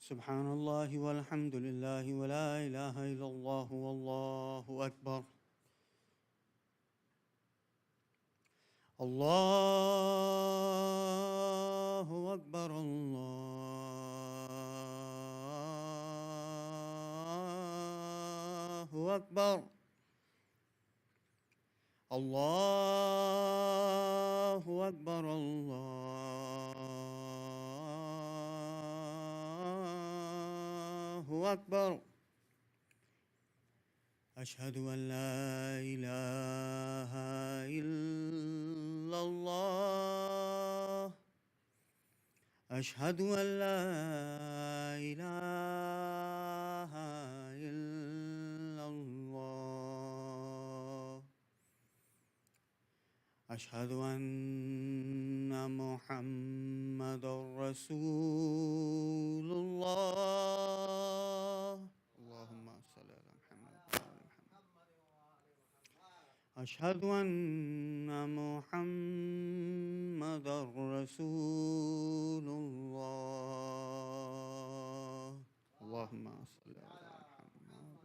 سبحان الله والحمد لله ولا إله إلا الله والله أكبر. الله أكبر. الله أكبر. الله أكبر. الله أكبر. أشهد أن لا إله إلا الله. أشهد أن لا إله إلا الله. أشهد أن محمدا رسول الله. اللهم صل على محمد وعلى محمد. أشهد أن محمدا رسول الله. اللهم صل على محمد.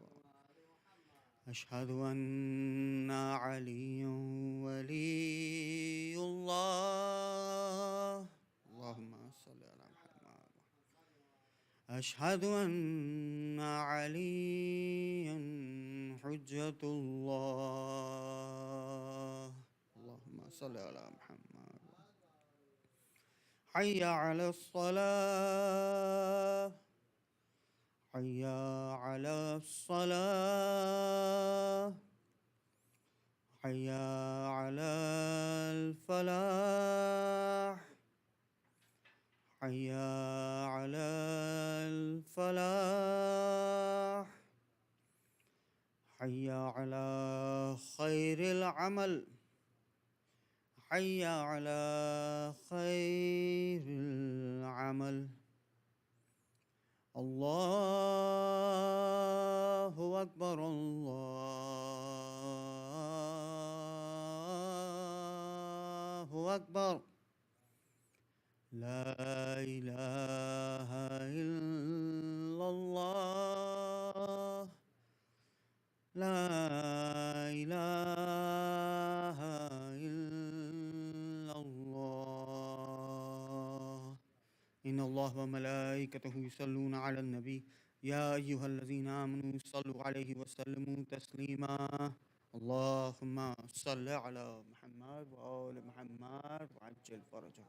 أشهد أن عليا ولي الله. اللهم صل على محمد. أشهد أن عليا حجة الله. اللهم صل على محمد. حي على الصلاة. حي على الصلاة. حي على الفلاح. حي على الفلاح. حي على خير العمل. حي على خير العمل. الله أكبر. الله أكبر. لا إله إلا الله. لا إله إلا الله. إن الله وملائكته يصلون على النبي يا أيها الذين آمنوا صلوا عليه وسلموا تسليما. اللهم صل على محمد وآل محمد وعجل فرجه.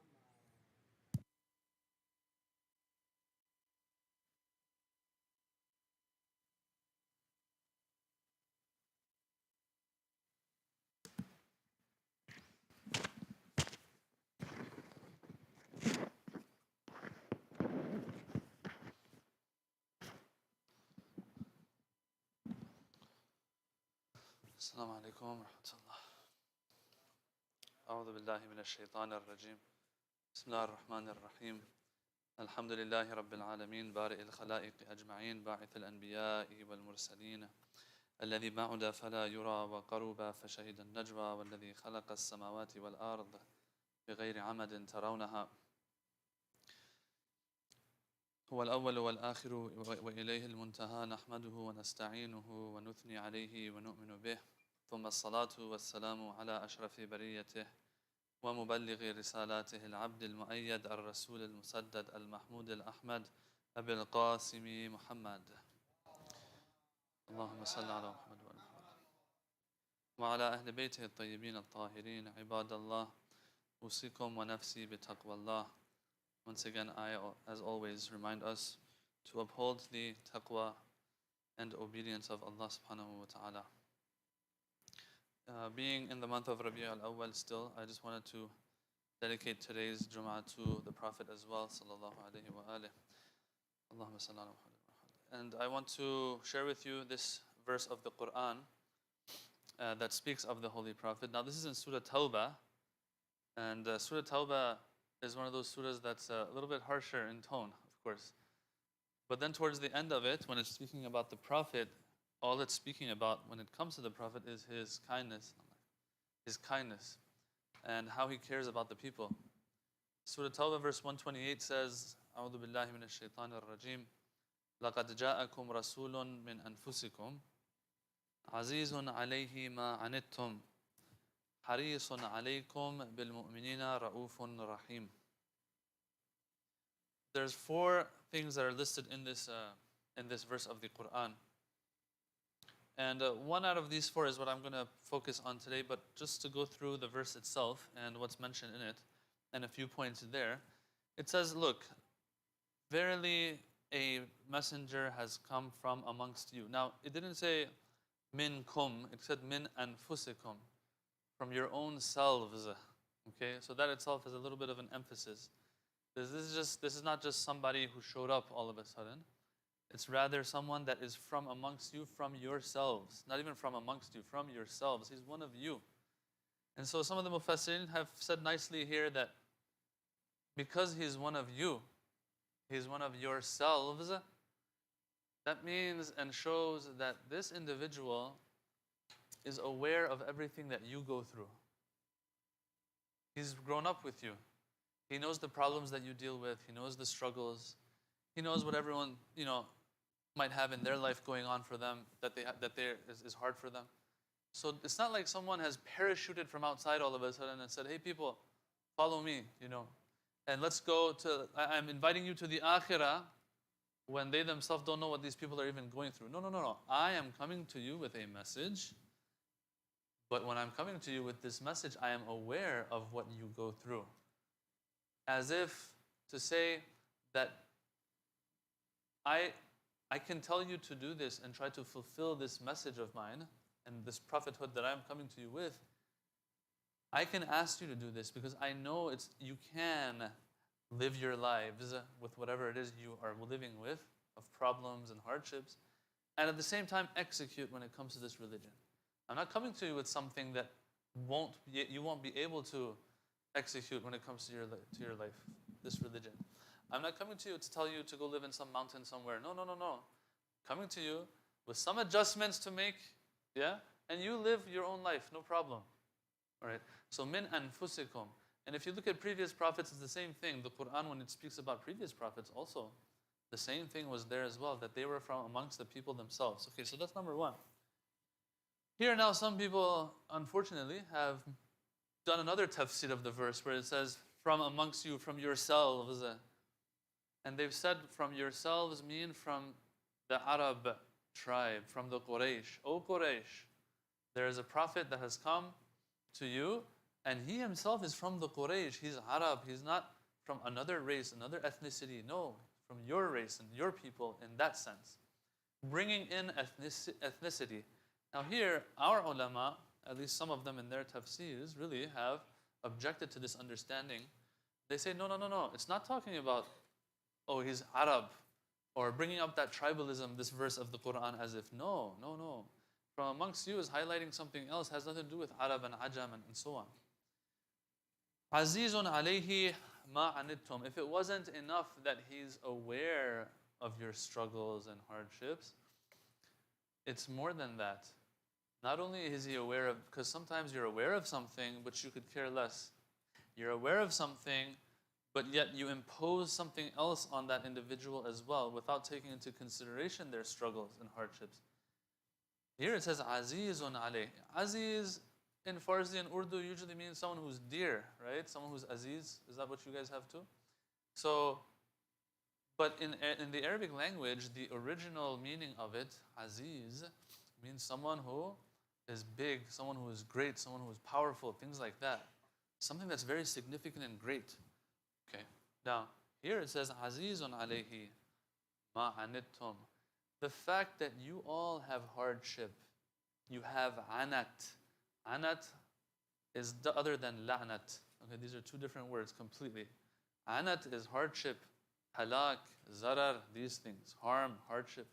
السلام عليكم ورحمة الله. أعوذ بالله من الشيطان الرجيم. بسم الله الرحمن الرحيم. الحمد لله رب العالمين بارئ الخلائق أجمعين باعث الأنبياء والمرسلين الذي بعد فلا يرى وقرب فشهد النجوى والذي خلق السماوات والأرض بغير عمد ترونها هو الأول والآخر وإليه المنتهى نحمده ونستعينه ونثني عليه ونؤمن به ثم الصلاة والسلام على أشرف بريته ومبلغ رسالاته العبد المؤيد الرسول المسدد المحمود الأحمد أبي القاسم محمد. اللهم صل على محمد وعلى محمد وعلى أهل بيته الطيبين الطاهرين. عباد الله أوصيكم ونفسي بتقوى الله. Once again, I, as always, remind us to uphold the taqwa and obedience of Allah subhanahu wa ta'ala. Being in the month of Rabi' al-Awwal still, I just wanted to dedicate today's Jumma to the Prophet as well, sallallahu alayhi wa alihi. Allahumma salli ala Muhammad. And I want to share with you this verse of the Quran that speaks of the Holy Prophet. Now this is in Surah Tawbah, and Surah Tawbah is one of those surahs that's a little bit harsher in tone, of course. But then towards the end of it, when it's speaking about the Prophet, all it's speaking about when it comes to the Prophet is his kindness, and how he cares about the people. Surah Tawbah verse 128 says, أعوذ بالله من الشيطان الرجيم لَقَدْ جَاءَكُمْ رَسُولٌ مِّنْ أَنفُسِكُمْ عَزِيزٌ عَلَيْهِ مَا عَنِتُّمْ حَرِيصٌ عَلَيْكُمْ بِالْمُؤْمِنِينَ رَؤُوفٌ رَحِيمٌ. There's 4 things that are listed in this verse of the Quran. And one out of these 4 is what I'm going to focus on today, but just to go through the verse itself and what's mentioned in it, and a few points there. It says, look, verily a messenger has come from amongst you. Now, it didn't say minkum, it said min anfusikum, from your own selves. Okay, so that itself is a little bit of an emphasis. This is not just somebody who showed up all of a sudden. It's rather someone that is from amongst you, from yourselves. Not even from amongst you, from yourselves. He's one of you. And so some of the Mufassirin have said nicely here that because he's one of you, he's one of yourselves, that means and shows that this individual is aware of everything that you go through. He's grown up with you. He knows the problems that you deal with. He knows the struggles. He knows what everyone, might have in their life going on for them that is hard for them. So it's not like someone has parachuted from outside all of a sudden and said, hey people, follow me, and let's go to, I'm inviting you to the akhirah, when they themselves don't know what these people are even going through. No. I am coming to you with a message, but when I'm coming to you with this message, I am aware of what you go through. As if to say that I can tell you to do this and try to fulfill this message of mine and this prophethood that I'm coming to you with. I can ask you to do this because I know you can live your lives with whatever it is you are living with, of problems and hardships, and at the same time execute when it comes to this religion. I'm not coming to you with something that you won't be able to execute when it comes to your life, this religion. I'm not coming to you to tell you to go live in some mountain somewhere. No. Coming to you with some adjustments to make, and you live your own life, no problem. All right. So min anfusikum. And if you look at previous prophets, it's the same thing. The Quran, when it speaks about previous prophets also, the same thing was there as well, that they were from amongst the people themselves. Okay, so that's number 1. Here now some people, unfortunately, have done another tafsir of the verse where it says, from amongst you, from yourselves. And they've said from yourselves mean from the Arab tribe, from the Quraysh. O Quraysh, there is a prophet that has come to you, and he himself is from the Quraysh. He's Arab. He's not from another race, another ethnicity. No, from your race and your people in that sense. Bringing in ethnicity. Now here, our ulama, at least some of them in their tafsirs, really have objected to this understanding. They say, no. It's not talking about, he's Arab, or bringing up that tribalism, this verse of the Quran, as if, no. From amongst you is highlighting something else, has nothing to do with Arab and Ajam and so on. Azizun alayhi ma anittum. If it wasn't enough that he's aware of your struggles and hardships, it's more than that. Not only is he aware of, because sometimes you're aware of something, but you could care less. You're aware of something, but yet you impose something else on that individual as well, without taking into consideration their struggles and hardships. Here it says, Azizun alayh. Aziz in Farsi and Urdu usually means someone who's dear, right? Someone who's aziz. Is that what you guys have too? So, but in the Arabic language, the original meaning of it, aziz, means someone who is big, someone who is great, someone who is powerful, things like that. Something that's very significant and great. Okay. Now, here it says, Azizun alayhi ma anittum. The fact that you all have hardship, you have anat. Anat is other than la'nat. Okay, these are 2 different words completely. Anat is hardship, halak, zarar, these things, harm, hardship.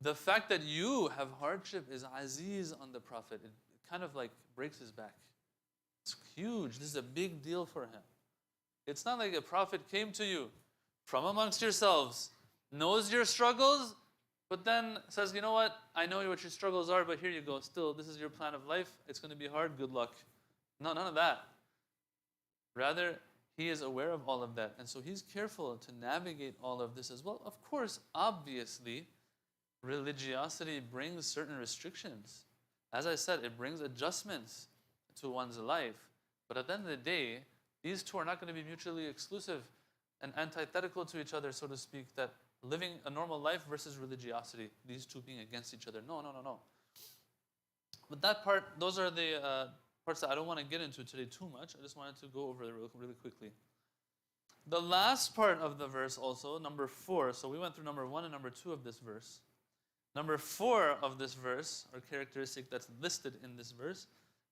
The fact that you have hardship is aziz on the Prophet. It kind of like breaks his back. It's huge. This is a big deal for him. It's not like a prophet came to you from amongst yourselves, knows your struggles, but then says, you know what, I know what your struggles are, but here you go. Still, this is your plan of life. It's going to be hard. Good luck. No, none of that. Rather, He is aware of all of that. And so he's careful to navigate all of this as well. Of course, obviously, religiosity brings certain restrictions. As I said, it brings adjustments to one's life. But at the end of the day, these two are not going to be mutually exclusive and antithetical to each other, so to speak, that living a normal life versus religiosity, these two being against each other. No. But that part, those are the parts that I don't want to get into today too much. I just wanted to go over it really quickly. The last part of the verse also, number 4. So we went through number 1 and number 2 of this verse. Number 4 of this verse, or characteristic that's listed in this verse,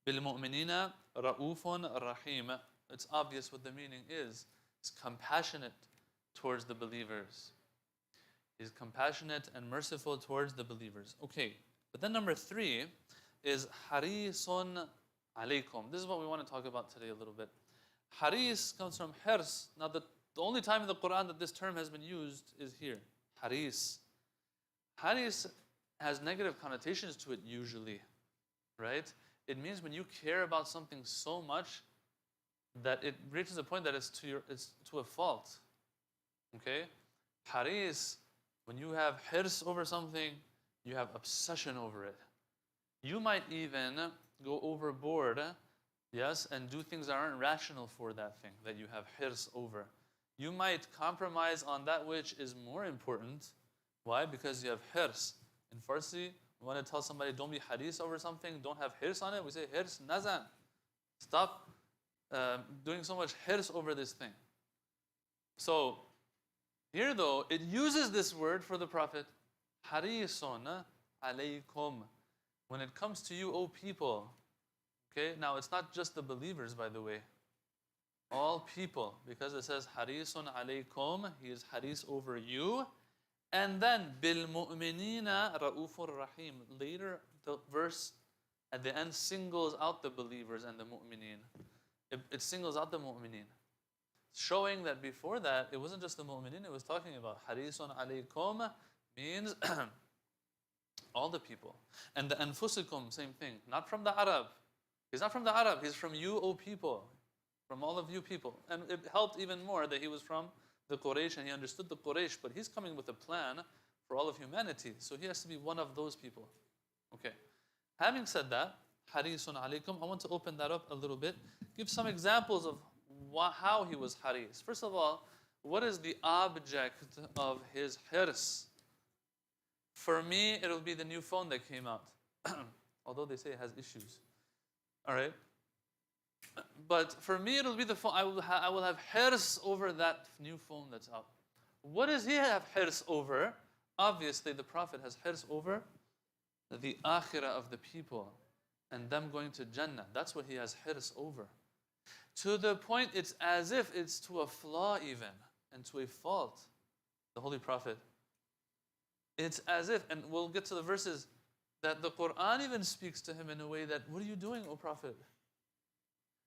بِالْمُؤْمِنِينَ رَؤُوفٌ رَحِيمٌ. It's obvious what the meaning is. He's compassionate towards the believers. He's compassionate and merciful towards the believers. Okay, but then number 3 is harisun alaykum. This is what we want to talk about today a little bit. Haris comes from hirs. Now the only time in the Quran that this term has been used is here. Haris. Haris has negative connotations to it usually, right? It means when you care about something so much that it reaches a point that it's to a fault. Okay? Haris, when you have hirs over something, you have obsession over it. You might even go overboard, yes, and do things that aren't rational for that thing that you have hirs over. You might compromise on that which is more important. Why? Because you have hirs. In Farsi, we want to tell somebody, don't be haris over something, don't have hirs on it. We say, hirs nazan. Stop doing so much hirs over this thing. So, here though, it uses this word for the Prophet, harisun alaykum. When it comes to you, O people, okay, now it's not just the believers, by the way. All people, because it says, harisun alaykum, he is haris over you. And then, bil mu'minina ra'ufur rahim. Later, the verse at the end singles out the believers and the mu'minin. It singles out the mu'minin. Showing that before that, it wasn't just the mu'minin, it was talking about harisun alaykum means all the people. And the anfusikum, same thing. Not from the Arab. He's not from the Arab, he's from you, O people. From all of you people. And it helped even more that he was from the Quraysh and he understood the Quraysh, but he's coming with a plan for all of humanity. So he has to be one of those people. Okay. Having said that, harisun alaykum, I want to open that up a little bit. Give some examples of how he was haris. First of all, what is the object of his hirs? For me, it'll be the new phone that came out. Although they say it has issues. Alright? But for me, it'll be the phone. I will have hirs over that new phone that's out. What does he have hirs over? Obviously, the Prophet has hirs over the akhirah of the people and them going to Jannah. That's what he has hirs over. To the point, it's as if it's to a flaw even and to a fault. The Holy Prophet. It's as if, and we'll get to the verses, that the Quran even speaks to him in a way that, what are you doing, O Prophet?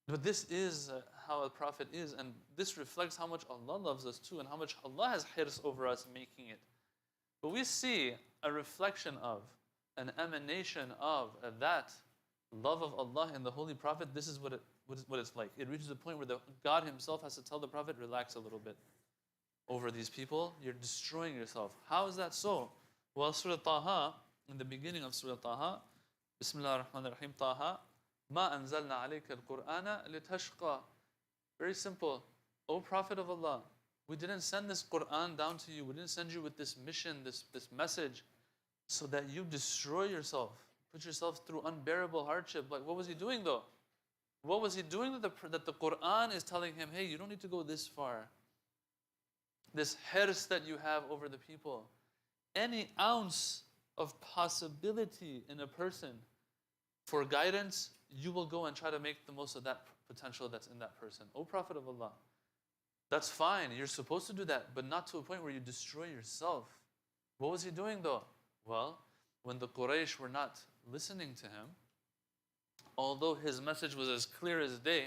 But this is how a Prophet is, and this reflects how much Allah loves us too, and how much Allah has hirs over us making it. But we see a reflection of, an emanation of that love of Allah in the Holy Prophet. This is what it's like. It reaches a point where God Himself has to tell the Prophet, relax a little bit over these people. You're destroying yourself. How is that so? Well, Surah Taha, in the beginning of Surah Taha, Bismillah ar-Rahman ar-Rahim, Taha, Ma anzalna alayka al-Qur'ana litashqa. Very simple. O Prophet of Allah, we didn't send this Qur'an down to you. We didn't send you with this mission, this message, so that you destroy yourself, put yourself through unbearable hardship. Like, what was he doing though? What was he doing that the Qur'an is telling him, hey, you don't need to go this far. This hirs that you have over the people. Any ounce of possibility in a person for guidance, you will go and try to make the most of that potential that's in that person. O Prophet of Allah, that's fine. You're supposed to do that, but not to a point where you destroy yourself. What was he doing though? Well, when the Quraysh were not listening to him, although his message was as clear as day,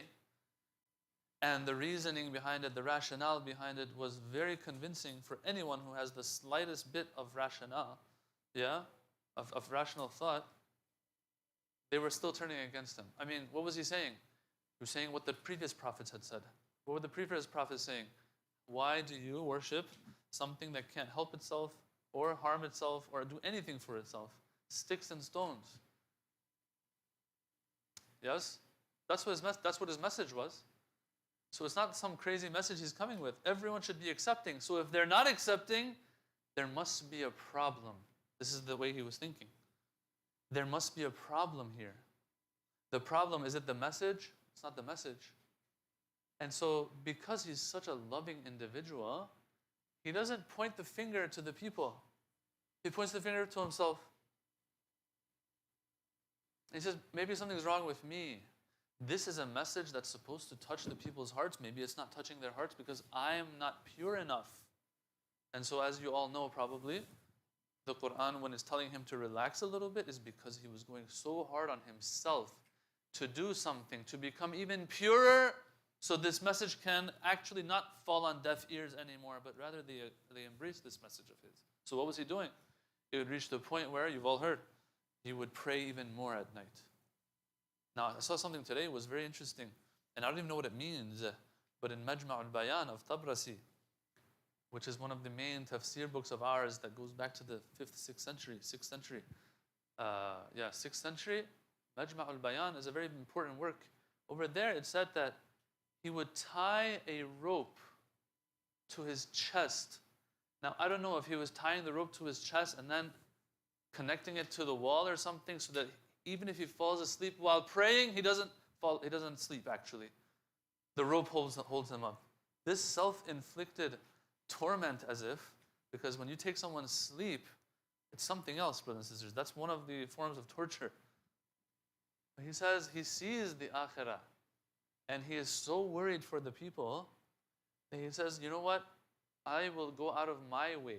and the reasoning behind it, the rationale behind it was very convincing for anyone who has the slightest bit of rationale, of rational thought, they were still turning against him. I mean, what was he saying? He was saying what the previous prophets had said. What were the previous prophets saying? Why do you worship something that can't help itself or harm itself or do anything for itself? Sticks and stones. Yes? That's what his message was. So it's not some crazy message he's coming with. Everyone should be accepting. So if they're not accepting, there must be a problem. This is the way he was thinking. There must be a problem here. The problem, is it the message? It's not the message. And so because he's such a loving individual, he doesn't point the finger to the people. He points the finger to himself. He says, maybe something's wrong with me. This is a message that's supposed to touch the people's hearts. Maybe it's not touching their hearts because I am not pure enough. And so as you all know probably, the Quran, when it's telling him to relax a little bit, is because he was going so hard on himself to do something, to become even purer, so this message can actually not fall on deaf ears anymore, but rather they embrace this message of his. So what was he doing? It would reach the point where, you've all heard, he would pray even more at night. Now, I saw something today, it was very interesting, and I don't even know what it means, but in Majma' al-Bayan of Tabrasi, which is one of the main tafsir books of ours that goes back to the 5th, 6th century, 6th century. 6th century, Majma' al-Bayan is a very important work. Over there, it said that he would tie a rope to his chest. Now, I don't know if he was tying the rope to his chest and then connecting it to the wall or something so that even if he falls asleep while praying, he doesn't sleep actually. The rope holds him up. This self-inflicted torment, as if, because when you take someone's sleep, it's something else, brothers and sisters. That's one of the forms of torture. He says he sees the akhirah, and he is so worried for the people that he says, you know what? I will go out of my way.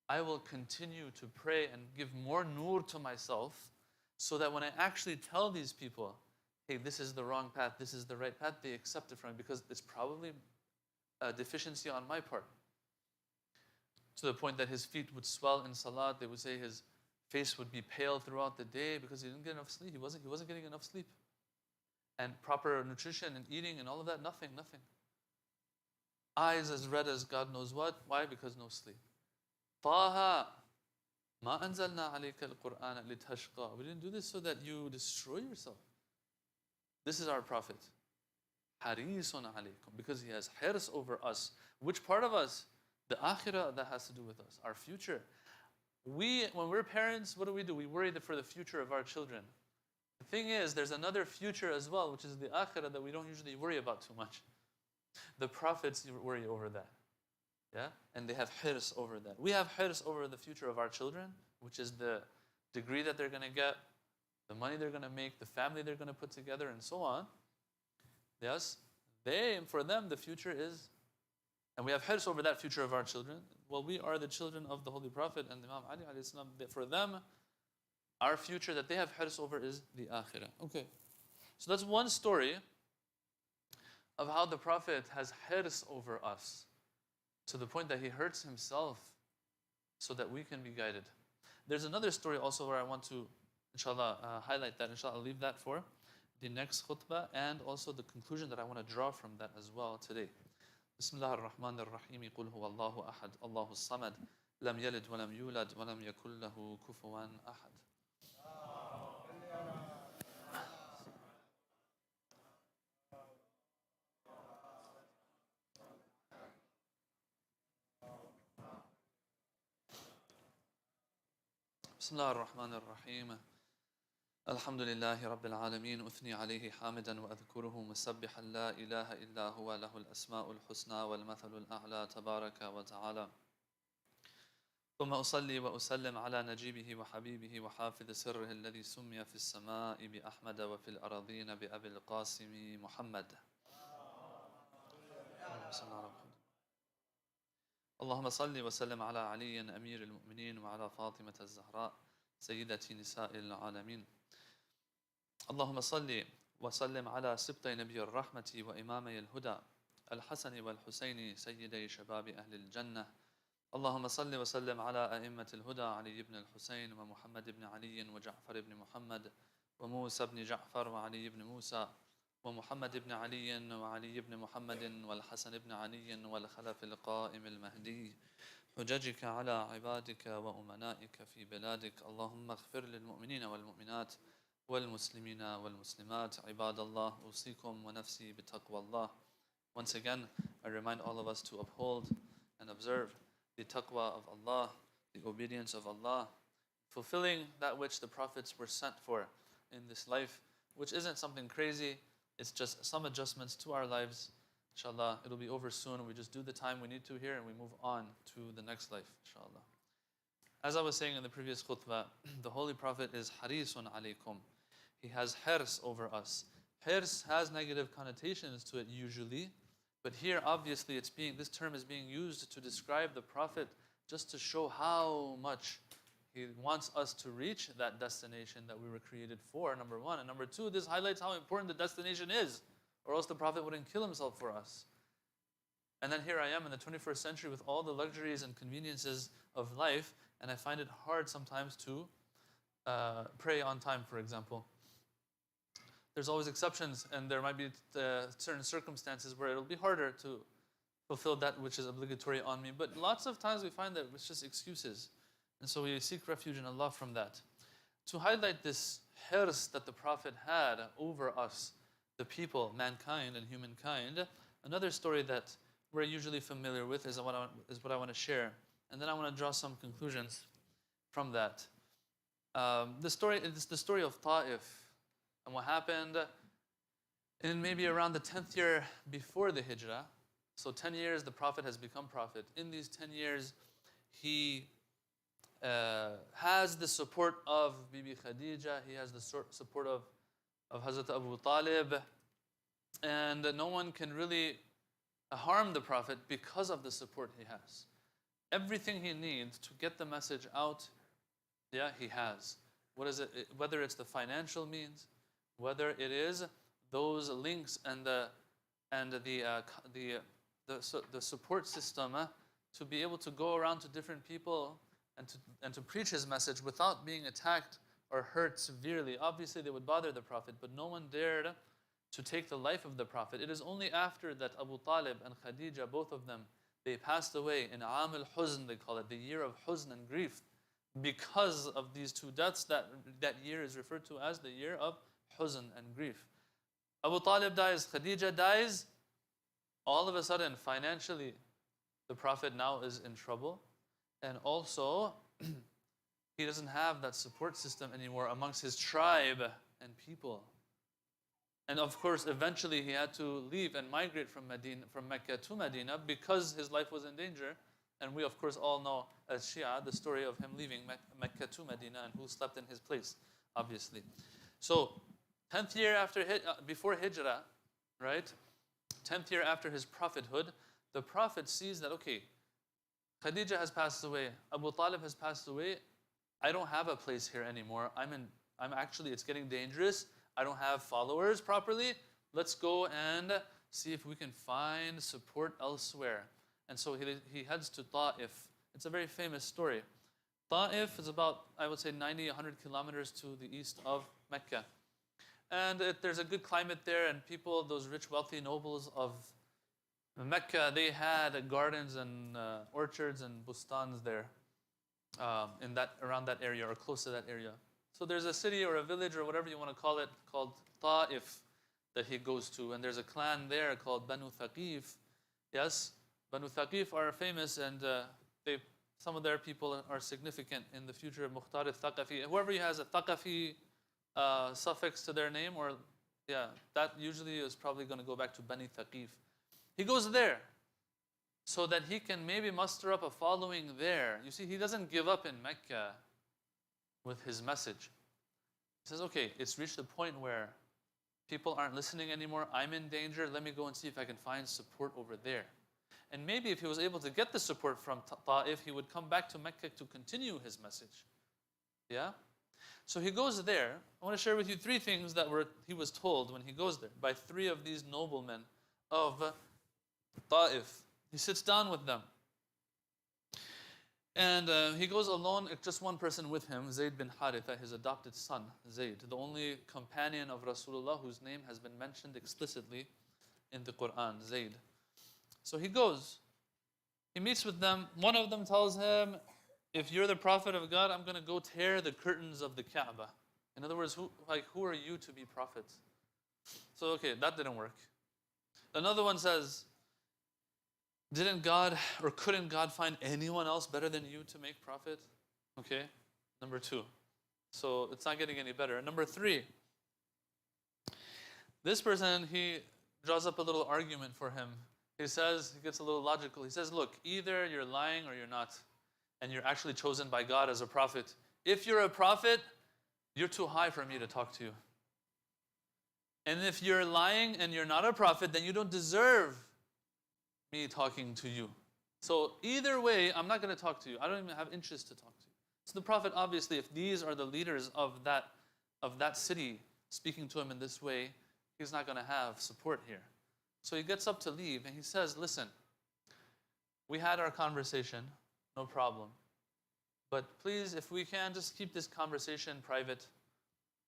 I will continue to pray and give more nur to myself so that when I actually tell these people, hey, this is the wrong path, this is the right path, they accept it from me because it's probably a deficiency on my part. To the point that his feet would swell in Salaat. They would say his face would be pale throughout the day because he didn't get enough sleep. He wasn't getting enough sleep. And proper nutrition and eating and all of that, nothing. Eyes as red as God knows what. Why? Because no sleep. Taha, ma anzalna alayka al-Qur'ana litashqa. We didn't do this so that you destroy yourself. This is our Prophet. Harisun alaykum. Because he has hirs over us. Which part of us? The akhirah, that has to do with us. Our future. When we're parents, what do? We worry for the future of our children. The thing is, there's another future as well, which is the akhirah that we don't usually worry about too much. The prophets worry over that. Yeah? And they have hirs over that. We have hirs over the future of our children, which is the degree that they're going to get, the money they're going to make, the family they're going to put together, and so on. Yes? For them, the future is, and we have hirs over that future of our children. Well, we are the children of the Holy Prophet and Imam Ali alayhi salam. For them, our future that they have hirs over is the akhirah. Okay. So that's one story of how the Prophet has hirs over us to the point that he hurts himself so that we can be guided. There's another story also where I want to, inshallah, highlight that. Inshallah, I'll leave that for the next khutbah and also the conclusion that I want to draw from that as well today. Bismillah ar-Rahman ar-Rahim. Qul huwa Allahu ahad, Allahu samad, lam yalid wa lam yulad wa lam yakul lahu kufuwan ahad. Bismillah ar-Rahman ar-Rahim. الحمد لله رب العالمين أثني عليه حامدا وأذكره مسبحا لا إله إلا هو له الأسماء الحسنى والمثل الأعلى تبارك وتعالى ثم أصلي وأسلم على نجيبه وحبيبه وحافظ سره الذي سمي في السماء بأحمد وفي الأراضين بأبي القاسم محمد اللهم صل وسلم على علي أمير المؤمنين وعلى فاطمة الزهراء سيدة نساء العالمين اللهم صل وسلم على سبطي نبي الرحمة وإمامي الهدى الحسن والحسين سيدي شباب أهل الجنة اللهم صل وسلم على أئمة الهدى علي بن الحسين ومحمد بن علي وجعفر بن محمد وموسى بن جعفر وعلي بن موسى ومحمد بن علي وعلي بن محمد والحسن بن علي والخلف القائم المهدي حججك على عبادك وأمنائك في بلادك اللهم اغفر للمؤمنين والمؤمنات والمسلمين والمسلمات عباد الله أوصيكم ونفسي بتقوى الله. Once again, I remind all of us to uphold and observe the taqwa of Allah, the obedience of Allah, fulfilling that which the prophets were sent for in this life, which isn't something crazy, it's just some adjustments to our lives. Inshallah, it'll be over soon. We just do the time we need to here and we move on to the next life, inshallah. As I was saying in the previous khutbah, the Holy Prophet is harisun alaykum. He has hirs over us. Hirs has negative connotations to it usually, but here obviously this term is being used to describe the Prophet just to show how much he wants us to reach that destination that we were created for, number one. And number two, this highlights how important the destination is, or else the Prophet wouldn't kill himself for us. And then here I am in the 21st century with all the luxuries and conveniences of life, and I find it hard sometimes to pray on time, for example. There's always exceptions, and there might be certain circumstances where it'll be harder to fulfill that which is obligatory on me. But lots of times we find that it's just excuses. And so we seek refuge in Allah from that. To highlight this hirs that the Prophet had over us, the people, mankind and humankind, another story that we're usually familiar with is what I want to share. And then I want to draw some conclusions from that. The story is the story of Ta'if and what happened in maybe around the 10th year before the Hijrah. So 10 years the Prophet has become Prophet. In these 10 years, he has the support of Bibi Khadija, he has the support of Hazrat Abu Talib, and no one can really harm the Prophet because of the support he has. Everything he needs to get the message out, he has. What is it? Whether it's the financial means, whether it is those links and the support system to be able to go around to different people and to preach his message without being attacked or hurt severely. Obviously, they would bother the Prophet, but no one dared to take the life of the Prophet. It is only after that Abu Talib and Khadija, both of them, they passed away in Am al-Huzn, they call it, the year of huzn and grief. Because of these two deaths, that year is referred to as the year of huzn and grief. Abu Talib dies, Khadija dies. All of a sudden, financially, the Prophet now is in trouble. And also, he doesn't have that support system anymore amongst his tribe and people. And of course, eventually he had to leave and migrate from Mecca to Medina because his life was in danger. And we, of course, all know as Shia the story of him leaving Mecca to Medina and who slept in his place, obviously. So, 10th year before Hijrah, right? 10th year after his prophethood, the Prophet sees that, okay, Khadija has passed away, Abu Talib has passed away, I don't have a place here anymore. It's getting dangerous. I don't have followers properly. Let's go and see if we can find support elsewhere. And so he heads to Ta'if. It's a very famous story. Ta'if is about, I would say, 90, 100 kilometers to the east of Mecca. And there's a good climate there, and people, those rich, wealthy nobles of Mecca, they had gardens and orchards and bustans there around that area or close to that area. So there's a city or a village or whatever you want to call it called Ta'if that he goes to, and there's a clan there called Banu Thaqif. Yes, Banu Thaqif are famous, and some of their people are significant in the future. Mukhtar al-Thaqafi, whoever has a Thaqafi suffix to their name, that usually is probably going to go back to Bani Thaqif. He goes there so that he can maybe muster up a following there. You see, he doesn't give up in Mecca with his message. He says, okay, it's reached a point where people aren't listening anymore. I'm in danger. Let me go and see if I can find support over there. And maybe if he was able to get the support from Ta'if, he would come back to Mecca to continue his message. Yeah? So he goes there. I want to share with you 3 things that he was told when he goes there by 3 of these noblemen of Ta'if. He sits down with them. And he goes alone, just one person with him, Zayd bin Haritha, his adopted son, Zayd, the only companion of Rasulullah whose name has been mentioned explicitly in the Quran, Zayd. So he goes, he meets with them. One of them tells him, if you're the Prophet of God, I'm going to go tear the curtains of the Kaaba. In other words, who are you to be prophets? So, okay, that didn't work. Another one says, didn't God or couldn't God find anyone else better than you to make prophet? Okay, number 2. So it's not getting any better. Number 3, this person, he draws up a little argument for him. He says, he gets a little logical. He says, look, either you're lying or you're not, and you're actually chosen by God as a prophet. If you're a prophet, you're too high for me to talk to you. And if you're lying and you're not a prophet, then you don't deserve me talking to you. So either way, I'm not going to talk to you. I don't even have interest to talk to you. So the Prophet, obviously, if these are the leaders of that city speaking to him in this way, he's not going to have support here. So he gets up to leave and he says, listen, we had our conversation, no problem. But please, if we can, just keep this conversation private.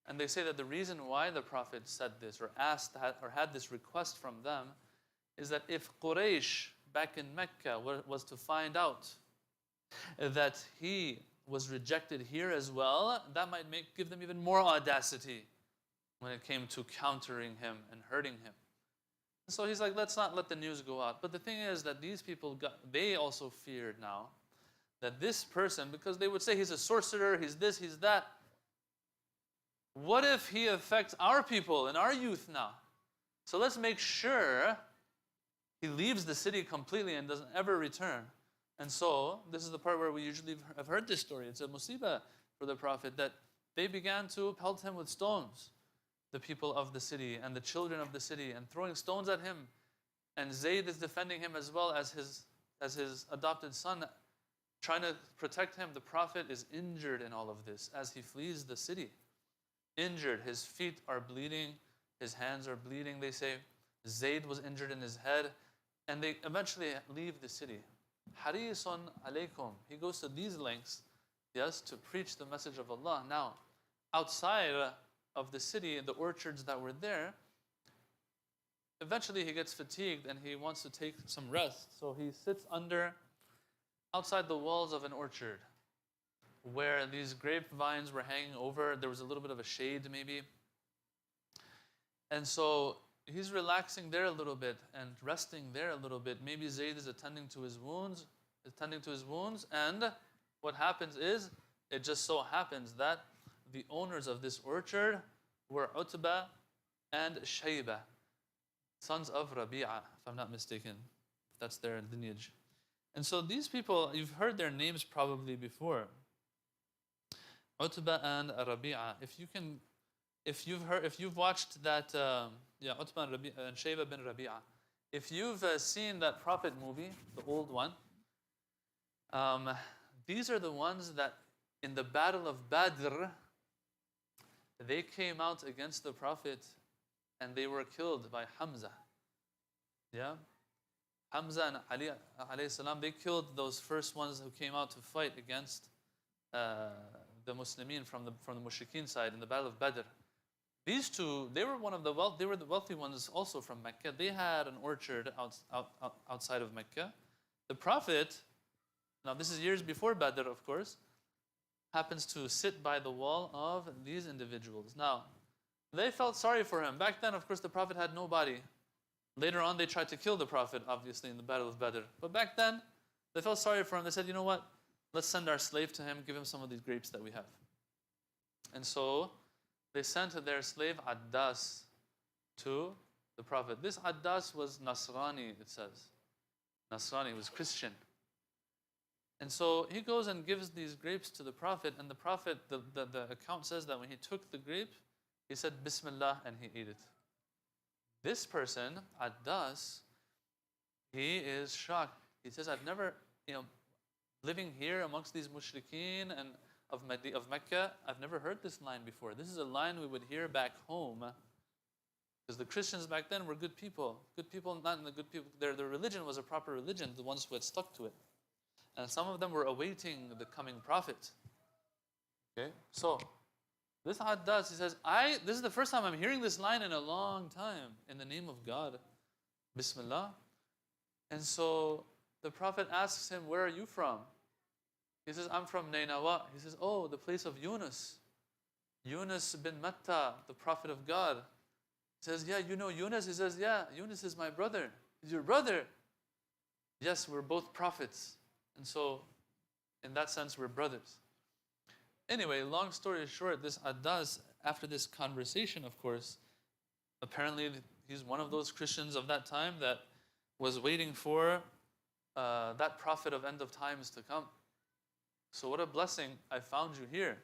And they say that the reason why the Prophet said this or asked or had this request from them is that if Quraysh back in Mecca was to find out that he was rejected here as well, that might give them even more audacity when it came to countering him and hurting him. So he's like, let's not let the news go out. But the thing is that these people, they also feared now that this person, because they would say he's a sorcerer, he's this, he's that. What if he affects our people and our youth now? So let's make sure he leaves the city completely and doesn't ever return. And so, this is the part where we usually have heard this story. It's a musibah for the Prophet that they began to pelt him with stones, the people of the city and the children of the city, and throwing stones at him. And Zayd is defending him as well as his adopted son, trying to protect him. The Prophet is injured in all of this as he flees the city. Injured. His feet are bleeding. His hands are bleeding, they say. Zayd was injured in his head. And they eventually leave the city. Harisun alaykum. He goes to these lengths, yes, to preach the message of Allah. Now, outside of the city, in the orchards that were there, eventually he gets fatigued and he wants to take some rest. So he sits outside the walls of an orchard where these grapevines were hanging over. There was a little bit of a shade maybe. And so he's relaxing there a little bit and resting there a little bit. Maybe Zayd is attending to his wounds, and what happens is, it just so happens that the owners of this orchard were Utbah and Shayba, sons of Rabi'a, if I'm not mistaken. That's their lineage. And so these people, you've heard their names probably before. Utbah and Rabi'a. If you've watched that, Utbah and Shayba bin Rabi'a, if you've seen that Prophet movie, the old one, these are the ones that in the Battle of Badr, they came out against the Prophet and they were killed by Hamza. Yeah? Hamza and Ali alayhi salam, they killed those first ones who came out to fight against the Muslimin from the Mushrikeen side in the Battle of Badr. These two, they were the wealthy ones also from Mecca. They had an orchard outside of Mecca. The Prophet, now this is years before Badr, of course, happens to sit by the wall of these individuals. Now, they felt sorry for him. Back then, of course, the Prophet had no body. Later on, they tried to kill the Prophet, obviously, in the Battle of Badr. But back then, they felt sorry for him. They said, you know what? Let's send our slave to him, give him some of these grapes that we have. And so, they sent their slave Addas to the Prophet. This Addas was Nasrani, it says. Nasrani was Christian. And so he goes and gives these grapes to the Prophet, and the Prophet, the account says that when he took the grape, he said Bismillah and he ate it. This person, Addas, he is shocked. He says, I've never, living here amongst these mushrikeen and of Mecca, I've never heard this line before. This is a line we would hear back home, because the Christians back then were good people. Good people, not in the good people. Their religion was a proper religion, the ones who had stuck to it. and some of them were awaiting the coming prophet. Okay, so this Addas, he says, this is the first time I'm hearing this line in a long time, in the name of God, Bismillah. And so the Prophet asks him, where are you from? He says, I'm from Nainawa. He says, oh, the place of Yunus. Yunus bin Matta, the Prophet of God. He says, yeah, you know Yunus? He says, yeah, Yunus is my brother. He's your brother. Yes, we're both prophets. And so, in that sense, we're brothers. Anyway, long story short, this Addas, after this conversation, of course, apparently he's one of those Christians of that time that was waiting for that prophet of end of times to come. So what a blessing, I found you here.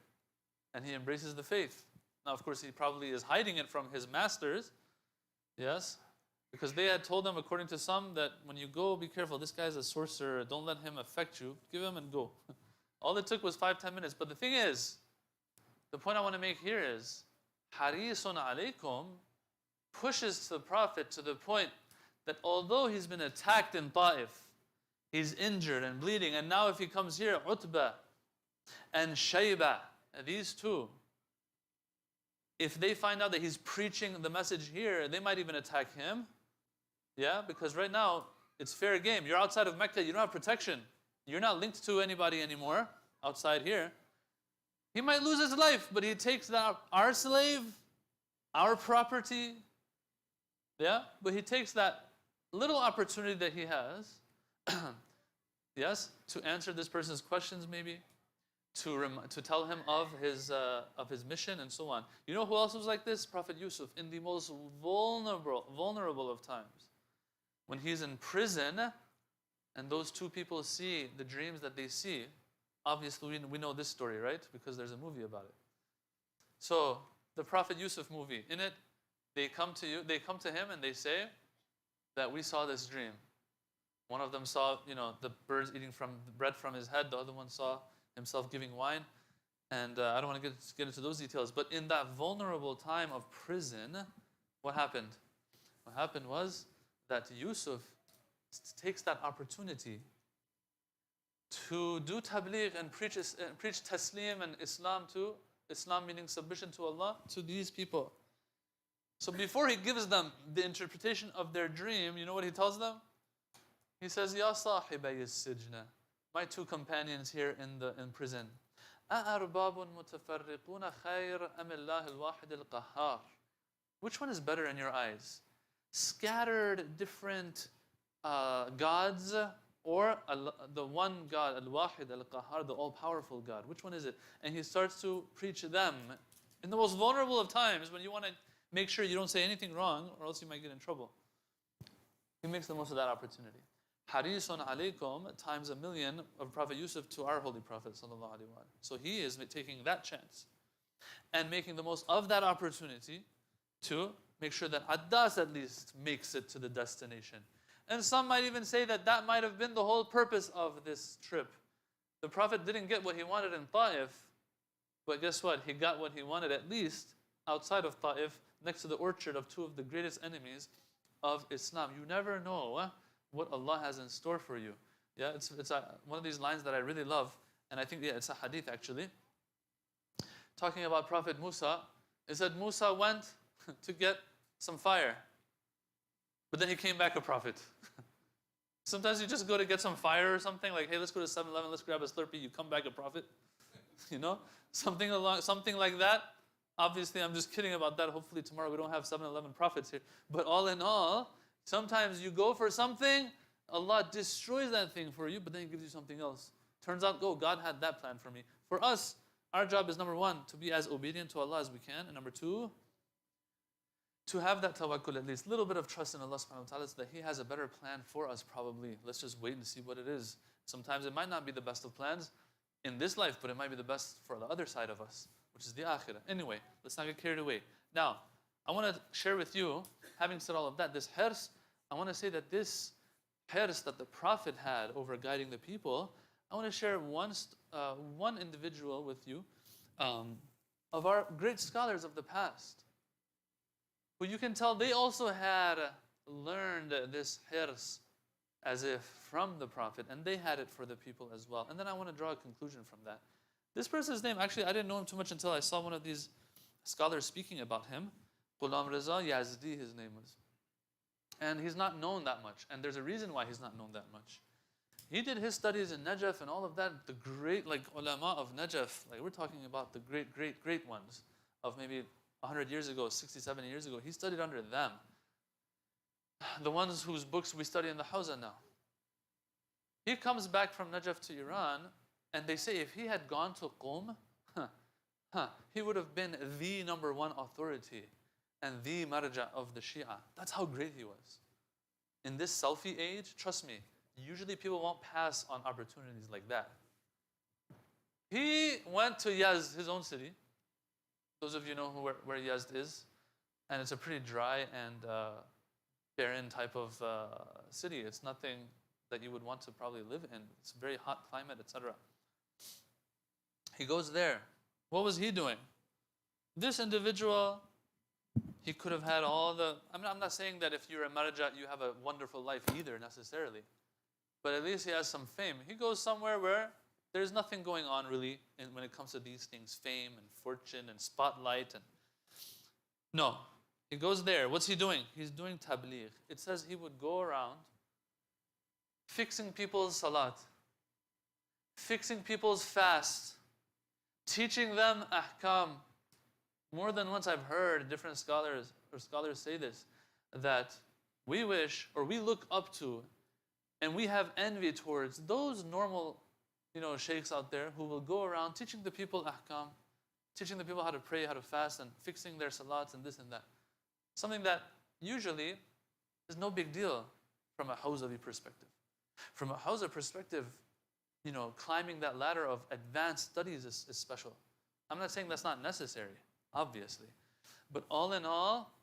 And he embraces the faith. Now, of course, he probably is hiding it from his masters, yes, because they had told him, according to some, that when you go, be careful, this guy's a sorcerer, don't let him affect you, give him and go. All it took was 5-10 minutes. But the thing is, the point I want to make here is, Harisun alaykum pushes to the Prophet to the point that although he's been attacked in Ta'if, he's injured and bleeding, and now if he comes here, Utbah and Shayba, these two, if they find out that he's preaching the message here, they might even attack him. Yeah, because right now, it's fair game. You're outside of Mecca, you don't have protection. You're not linked to anybody anymore outside here. He might lose his life, but he takes that, our slave, our property, yeah? But he takes that little opportunity that he has, yes, to answer this person's questions maybe, to tell him of his mission and so on. You know who else was like this? Prophet Yusuf, in the most vulnerable of times. When he's in prison, and those two people see the dreams that they see, obviously we know this story, right? Because there's a movie about it. So the Prophet Yusuf movie, in it, they come to him and they say that we saw this dream. One of them saw, the birds eating from the bread from his head. The other one saw himself giving wine. And I don't want to get into those details. But in that vulnerable time of prison, what happened? What happened was that Yusuf takes that opportunity to do tabligh and preach taslim and Islam too. Islam meaning submission to Allah, to these people. So before he gives them the interpretation of their dream, you know what he tells them? He says, Ya sahibay as-sijna, my two companions here in prison. أَأَرْبَابٌ مُتَفَرِّقُونَ خَيْرٌ أَمِ اللَّهِ الْوَاحِدِ الْقَهَّارِ. Which one is better in your eyes? Scattered different gods, or the one God, Al-Wahid, Al-Qahar, the all-powerful God? Which one is it? And he starts to preach them in the most vulnerable of times, when you want to make sure you don't say anything wrong, or else you might get in trouble. He makes the most of that opportunity. Harisun alaykum times 1,000,000 of Prophet Yusuf to our Holy Prophet sallallahu alaihi wasallam. So he is taking that chance and making the most of that opportunity to make sure that Addas at least makes it to the destination. And some might even say that that might have been the whole purpose of this trip. The Prophet didn't get what he wanted in Ta'if, but guess what? He got what he wanted at least outside of Ta'if, next to the orchard of two of the greatest enemies of Islam. You never know what Allah has in store for you. Yeah, it's one of these lines that I really love, and I think it's a hadith actually. Talking about Prophet Musa, it said Musa went to get some fire, but then he came back a prophet. Sometimes you just go to get some fire or something, like, hey, let's go to 7-Eleven, let's grab a Slurpee, you come back a prophet. Something like that. Obviously, I'm just kidding about that. Hopefully tomorrow we don't have 7-Eleven prophets here. But all in all, sometimes you go for something, Allah destroys that thing for you, but then He gives you something else. Turns out, God had that plan for me. For us, our job is, number one, to be as obedient to Allah as we can. And number two, to have that tawakkul, at least a little bit of trust in Allah subhanahu wa ta'ala, so that He has a better plan for us probably. Let's just wait and see what it is. Sometimes it might not be the best of plans in this life, but it might be the best for the other side of us, which is the akhirah. Anyway, let's not get carried away. Now, I want to share with you, having said all of that, this hirs, I want to say that this hirs that the Prophet had over guiding the people, I want to share one individual with you of our great scholars of the past, who you can tell they also had learned this hirs as if from the Prophet, and they had it for the people as well. And then I want to draw a conclusion from that. This person's name, actually, I didn't know him too much until I saw one of these scholars speaking about him. Ghulam Reza Yazdi, his name was. And he's not known that much. And there's a reason why he's not known that much. He did his studies in Najaf and all of that. The great, like, ulama of Najaf, like we're talking about the great, great, great ones of maybe 100 years ago, 60, 70 years ago. He studied under them. The ones whose books we study in the Hawza now. He comes back from Najaf to Iran, and they say if he had gone to Qom, he would have been the #1 authority and the marja of the Shia. That's how great he was. In this selfie age, trust me, usually people won't pass on opportunities like that. He went to Yazd, his own city. Those of you know where Yazd is. And it's a pretty dry and barren type of city. It's nothing that you would want to probably live in. It's a very hot climate, etc. He goes there. What was he doing? This individual, he could have had all the... I'm not saying that if you're a marja, you have a wonderful life either, necessarily. But at least he has some fame. He goes somewhere where there's nothing going on, really, when it comes to these things. Fame and fortune and spotlight. No. He goes there. What's he doing? He's doing tabligh. It says he would go around fixing people's salat, fixing people's fast, teaching them ahkam. More than once I've heard different scholars say this, that we wish or we look up to and we have envy towards those normal, sheikhs out there who will go around teaching the people ahkam, teaching the people how to pray, how to fast, and fixing their salats and this and that. Something that usually is no big deal from a Hawzavi perspective. From a Hawza perspective, climbing that ladder of advanced studies is special. I'm not saying that's not necessary, obviously. But all in all,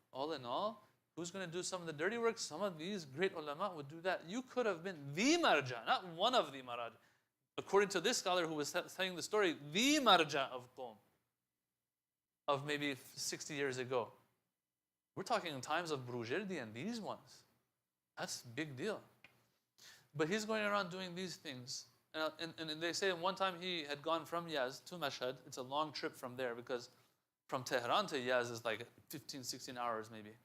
who's going to do some of the dirty work? Some of these great ulama would do that. You could have been the marja, not one of the maraj. According to this scholar who was telling the story, the marja of Qom, of maybe 60 years ago. We're talking in times of Brujerdi and these ones. That's a big deal. But he's going around doing these things. And they say one time he had gone from Yazd to Mashhad. It's a long trip from there because from Tehran to Yazd is like 15, 16 hours maybe.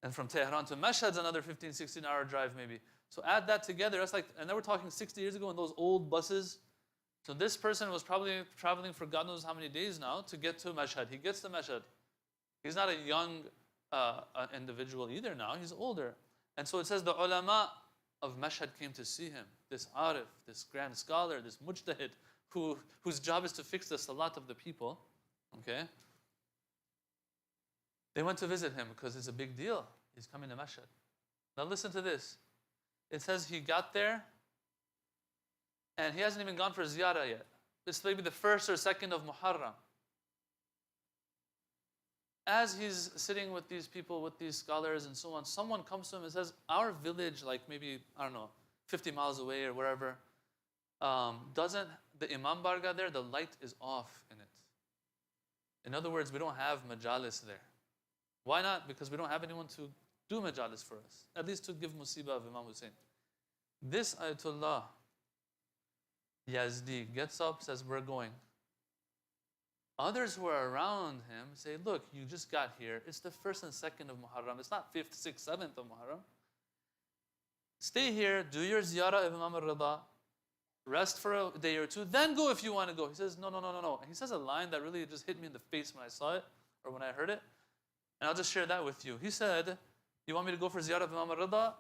And from Tehran to Mashhad is another 15, 16 hour drive maybe. So add that together, that's like, and then we're talking 60 years ago in those old buses. So this person was probably traveling for God knows how many days now to get to Mashhad. He gets to Mashhad. He's not a young individual either now, he's older. And so it says the ulama of Mashhad came to see him. This arif, this grand scholar, this mujtahid, whose job is to fix the salat of the people. Okay? They went to visit him because it's a big deal. He's coming to Mashhad. Now listen to this. It says he got there and he hasn't even gone for ziyarah yet. It's maybe the 1st or 2nd of Muharram. As he's sitting with these people, with these scholars and so on, someone comes to him and says, our village, like maybe, 50 miles away or wherever, the Imam Barga there, the light is off in it. In other words, we don't have majalis there. Why not? Because we don't have anyone to do majalis for us, at least to give musibah of Imam Hussein. This Ayatollah Yazdi gets up, says, we're going. Others who are around him say, look, you just got here. It's the 1st and 2nd of Muharram. It's not 5th, 6th, 7th of Muharram. Stay here, do your ziyarah of Imam al-Rida, rest for a day or two, then go if you want to go. He says, no. And he says a line that really just hit me in the face when I saw it, or when I heard it. And I'll just share that with you. He said, you want me to go for ziyarah of Imam al-Rida?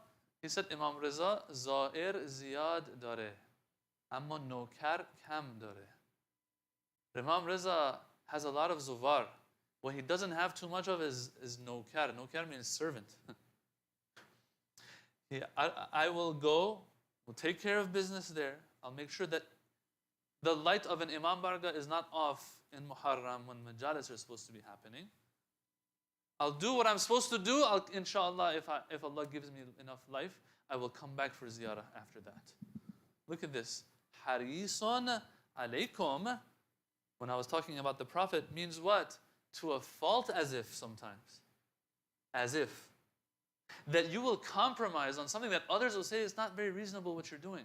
He said, Imam Reza, Zair ziyad dare, amma nokar kam dare. Imam Reza has a lot of zuvar. What he doesn't have too much of is nokar. Nokar means servant. I will go, we'll take care of business there. I'll make sure that the light of an Imam Barga is not off in Muharram when majalis are supposed to be happening. I'll do what I'm supposed to do. Inshallah, if Allah gives me enough life, I will come back for ziyarah after that. Look at this. Harisun alaykum. When I was talking about the Prophet, means what? To a fault, as if sometimes. As if. that you will compromise on something that others will say is not very reasonable what you're doing.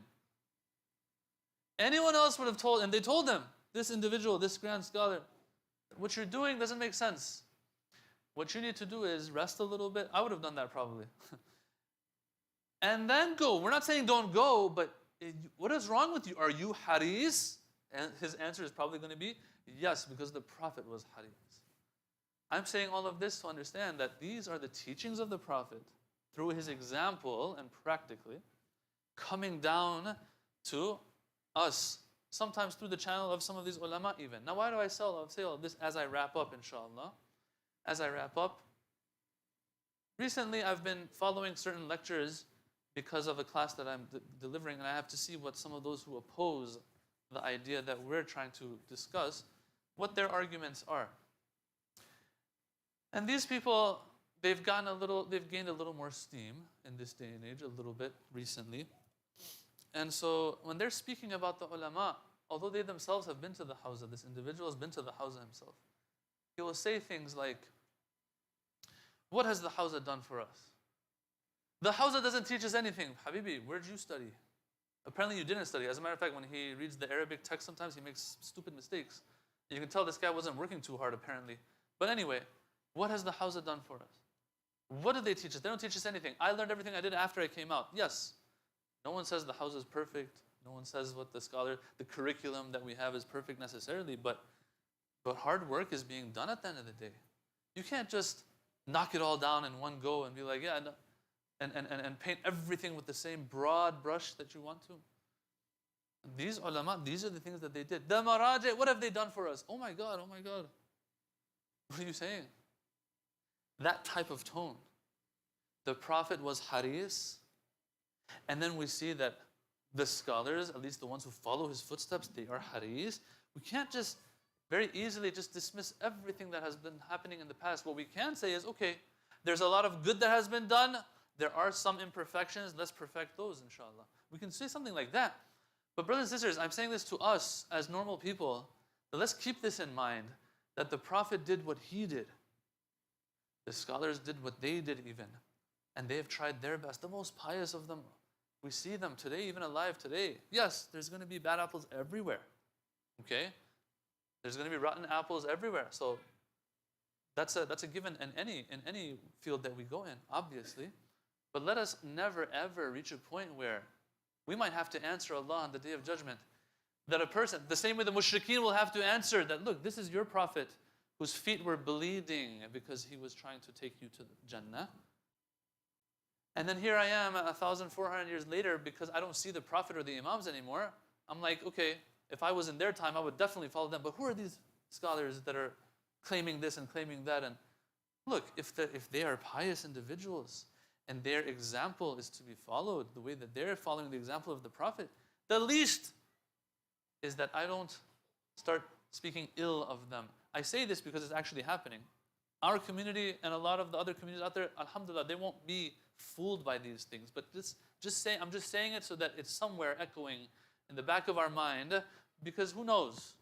Anyone else would have told, and they told them, this individual, this grand scholar, what you're doing doesn't make sense. What you need to do is rest a little bit. I would have done that probably. And then go. We're not saying don't go, but what is wrong with you? Are you haris? And his answer is probably going to be, yes, because the Prophet was haris. I'm saying all of this to understand that these are the teachings of the Prophet through his example and practically coming down to us, sometimes through the channel of some of these ulama even. Now why do I say all of this as I wrap up, inshallah? As I wrap up, recently I've been following certain lectures because of a class that I'm delivering, and I have to see what some of those who oppose the idea that we're trying to discuss, what their arguments are. And these people, they've gained a little more steam in this day and age, a little bit recently. And so when they're speaking about the ulama, although they themselves have been to the hawza, this individual has been to the hawza himself, he will say things like, what has the hawza done for us? The hawza doesn't teach us anything. Habibi, where did you study? Apparently you didn't study. As a matter of fact, when he reads the Arabic text, sometimes he makes stupid mistakes. You can tell this guy wasn't working too hard, apparently. But anyway, what has the hawza done for us? What do they teach us? They don't teach us anything. I learned everything I did after I came out. Yes, no one says the hawza is perfect. No one says what the curriculum that we have is perfect necessarily, but hard work is being done at the end of the day. You can't just knock it all down in one go and be like, yeah, no, and paint everything with the same broad brush that you want to. These ulama, these are the things that they did. The maraji, what have they done for us? Oh my God, oh my God. What are you saying? That type of tone. The Prophet was haris, and then we see that the scholars, at least the ones who follow his footsteps, they are haris. We can't just very easily just dismiss everything that has been happening in the past. What we can say is, okay, there's a lot of good that has been done. There are some imperfections. Let's perfect those, inshallah. We can say something like that. But brothers and sisters, I'm saying this to us as normal people, but let's keep this in mind, that the Prophet did what he did. The scholars did what they did even. And they have tried their best. The most pious of them, we see them today, even alive today. Yes, there's going to be bad apples everywhere. Okay? There's going to be rotten apples everywhere. So that's a given in any field that we go in, obviously. But let us never ever reach a point where we might have to answer Allah on the Day of Judgment. That a person, the same way the mushrikeen will have to answer that, look, this is your Prophet whose feet were bleeding because he was trying to take you to Jannah. And then here I am 1,400 years later, because I don't see the Prophet or the Imams anymore. I'm like, okay, if I was in their time, I would definitely follow them. But who are these scholars that are claiming this and claiming that? And look, if they are pious individuals and their example is to be followed the way that they're following the example of the Prophet, the least is that I don't start speaking ill of them. I say this because it's actually happening. Our community and a lot of the other communities out there, alhamdulillah, they won't be fooled by these things. But I'm just saying it so that it's somewhere echoing in the back of our mind, because who knows?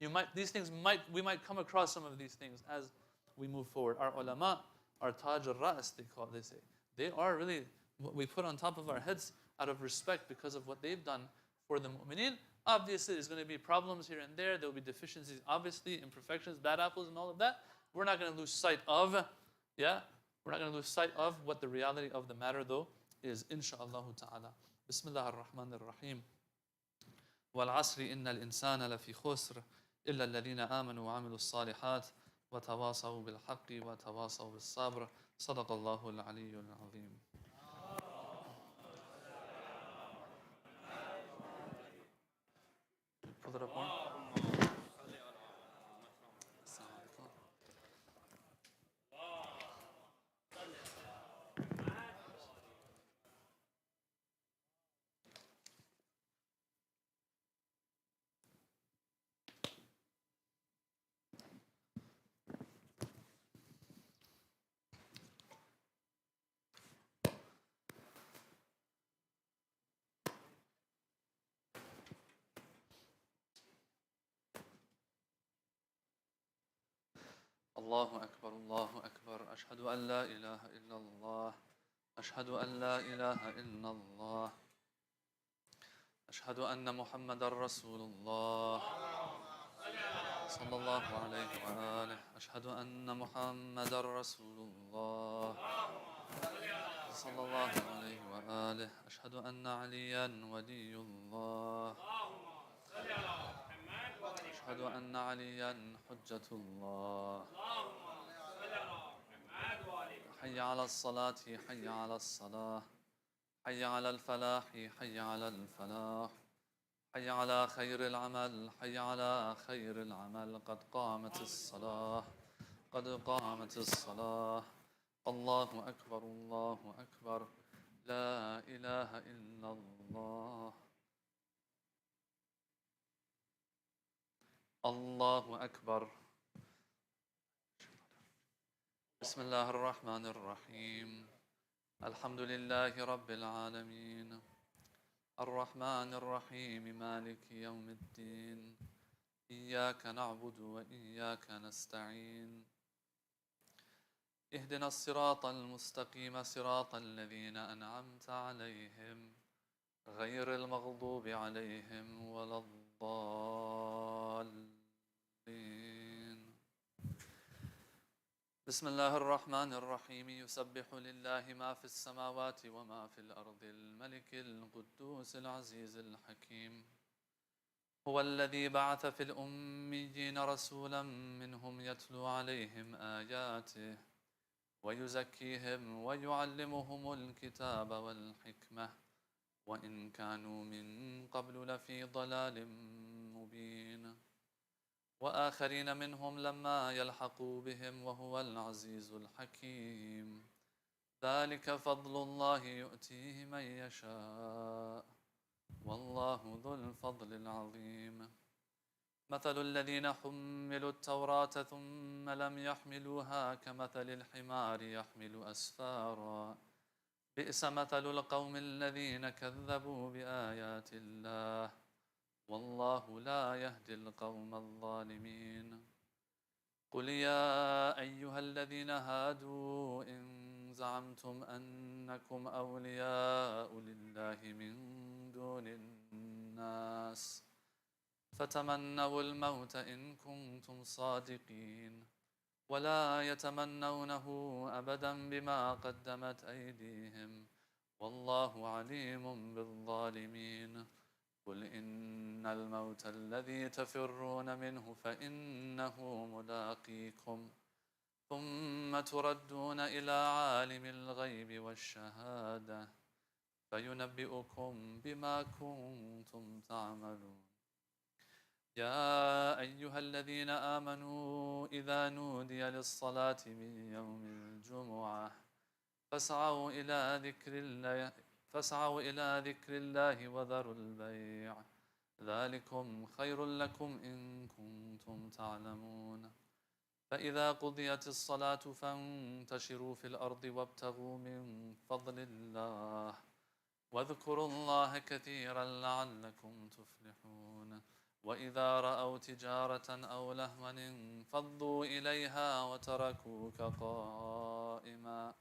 We might come across some of these things as we move forward. Our ulama, our taj al-ras, they say. They are really what we put on top of our heads out of respect because of what they've done for the mu'mineen. Obviously, there's going to be problems here and there. There will be deficiencies, obviously, imperfections, bad apples, and all of that. We're not going to lose sight of, we're not going to lose sight of what the reality of the matter, though, is, insha'Allah ta'ala. Bismillah ar-Rahman ar-Rahim. وَالْعَصْرِ إِنَّ الْإِنسَانَ لَفِي خُسْرٍ إِلَّا الَّذِينَ آمَنُوا وَعَمِلُوا الصَّالِحَاتِ وَتَوَاصَوْا بِالْحَقِّ وَتَوَاصَوْا بِالصَّبْرِ صدق الله العلي العظيم. Pull it up more. الله أكبر الله أكبر أشهد أن لا إله إلا الله أشهد أن لا إله إلا الله. أشهد أن محمدا رسول الله صلى الله عليه وآله. أشهد أن محمدا رسول الله صلى الله عليه وآله. أشهد أن عليا ولي الله. أشهد أن عليا حجة الله. حي على الصلاة، حي على الصلاة، حي على الفلاح، حي على الفلاح، حي على خير العمل، حي على خير العمل. قد قامت الصلاة، قد قامت الصلاة. الله أكبر، الله أكبر، لا إله إلا الله. الله أكبر. بسم الله الرحمن الرحيم. الحمد لله رب العالمين، الرحمن الرحيم، مالك يوم الدين. إياك نعبد وإياك نستعين. اهدنا الصراط المستقيم، صراط الذين أنعمت عليهم غير المغضوب عليهم ولا الضالين. بسم الله الرحمن الرحيم. يسبح لله ما في السماوات وما في الأرض، الملك القدوس العزيز الحكيم. هو الذي بعث في الأميين رسولا منهم يتلو عليهم آياته ويزكيهم ويعلمهم الكتاب والحكمة وإن كانوا من قبل لفي ضلال مبين. وآخرين منهم لما يلحقوا بهم وهو العزيز الحكيم. ذلك فضل الله يؤتيه من يشاء والله ذو الفضل العظيم. مثل الذين حملوا التوراة ثم لم يحملوها كمثل الحمار يحمل أسفارا. بئس مثل القوم الذين كذبوا بآيات الله والله لا يهدي القوم الظالمين. قل يا أيها الذين هادوا إن زعمتم أنكم أولياء لله من دون الناس فتمنوا الموت إن كنتم صادقين ولا يتمنونه أبدا بما قدمت أيديهم والله عليم بالظالمين. قل إن الموت الذي تفرون منه فإنه ملاقيكم ثم تردون إلى عالم الغيب والشهادة فينبئكم بما كنتم تعملون. يا أيها الذين آمنوا إذا نودي للصلاة من يوم الجمعة فاسعوا إلى ذكر الله وذروا البيع ذلكم خير لكم إن كنتم تعلمون. فإذا قضيت الصلاة فانتشروا في الأرض وابتغوا من فضل الله واذكروا الله كثيرا لعلكم تفلحون. وإذا رأوا تجارة أو لهوا انفضوا إليها وتركوك قائما.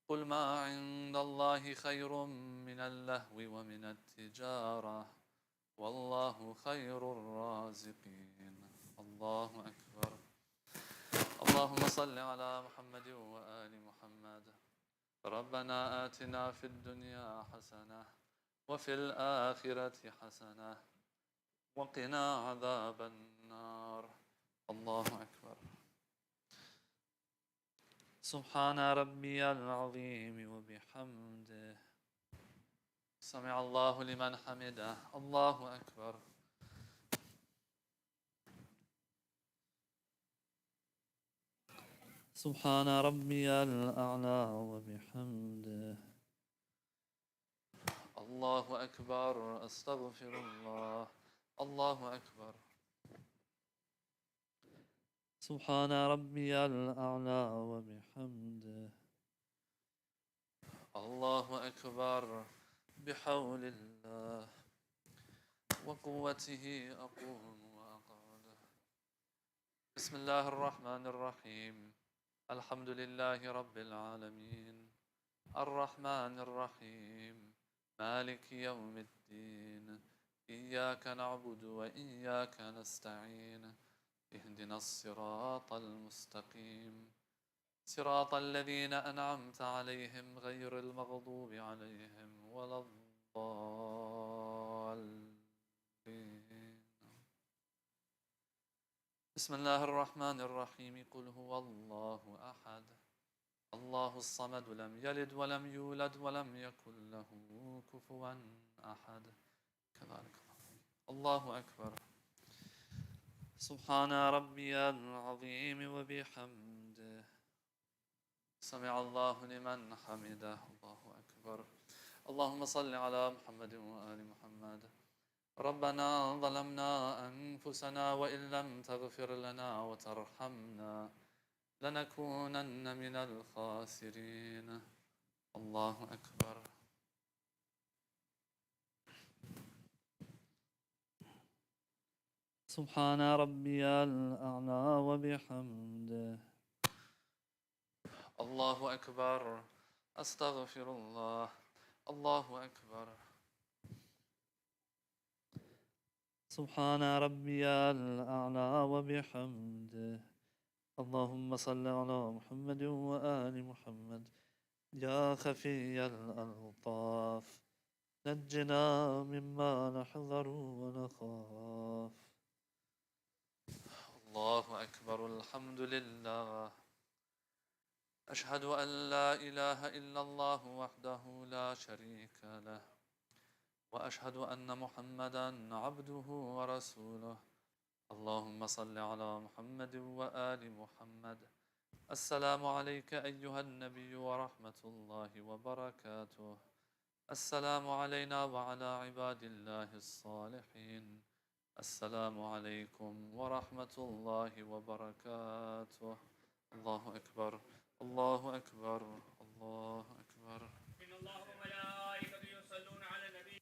قل ما عند الله خير من اللهو ومن التجارة والله خير الرازقين. الله أكبر. اللهم صل على محمد وآل محمد. ربنا آتنا في الدنيا حسنة وفي الآخرة حسنة وقنا عذاب النار. الله أكبر. سبحان ربي العظيم وبحمده. سمع الله لمن حمده. الله أكبر. سبحان ربي الأعلى وبحمده. الله أكبر. أستغفر الله. الله أكبر. سبحان ربي الأعلى وبحمده. الله أكبر. بحول الله وقوته أقوم وأقعد. بسم الله الرحمن الرحيم. الحمد لله رب العالمين الرحمن الرحيم مالك يوم الدين إياك نعبد وإياك نستعين اهدنا الصراط المستقيم صراط الذين أنعمت عليهم غير المغضوب عليهم ولا الضالين. بسم الله الرحمن الرحيم قل هو الله أحد الله الصمد لم يلد ولم يولد ولم يكن له كفوا أحد كذلك الله أكبر. سبحان ربي العظيم وبحمده سمع الله لمن حمده الله أكبر. اللهم صل على محمد وآل محمد. ربنا ظلمنا أنفسنا وإن لم تغفر لنا وترحمنا لنكونن من الخاسرين. الله أكبر. سبحان ربي الأعلى وبحمده. الله أكبر. أستغفر الله. الله أكبر. سبحان ربي الأعلى وبحمده. اللهم صل على محمد وآل محمد. يا خفي الألطاف نجنا مما نحذر ونخاف. الله أكبر. الحمد لله. أشهد أن لا إله إلا الله وحده لا شريك له وأشهد أن محمدا عبده ورسوله. اللهم صل على محمد وآل محمد. السلام عليك أيها النبي ورحمة الله وبركاته. السلام علينا وعلى عباد الله الصالحين. السلام عليكم ورحمة الله وبركاته. الله أكبر. الله أكبر. الله أكبر. إن الله وملائكته يصلون على النبي.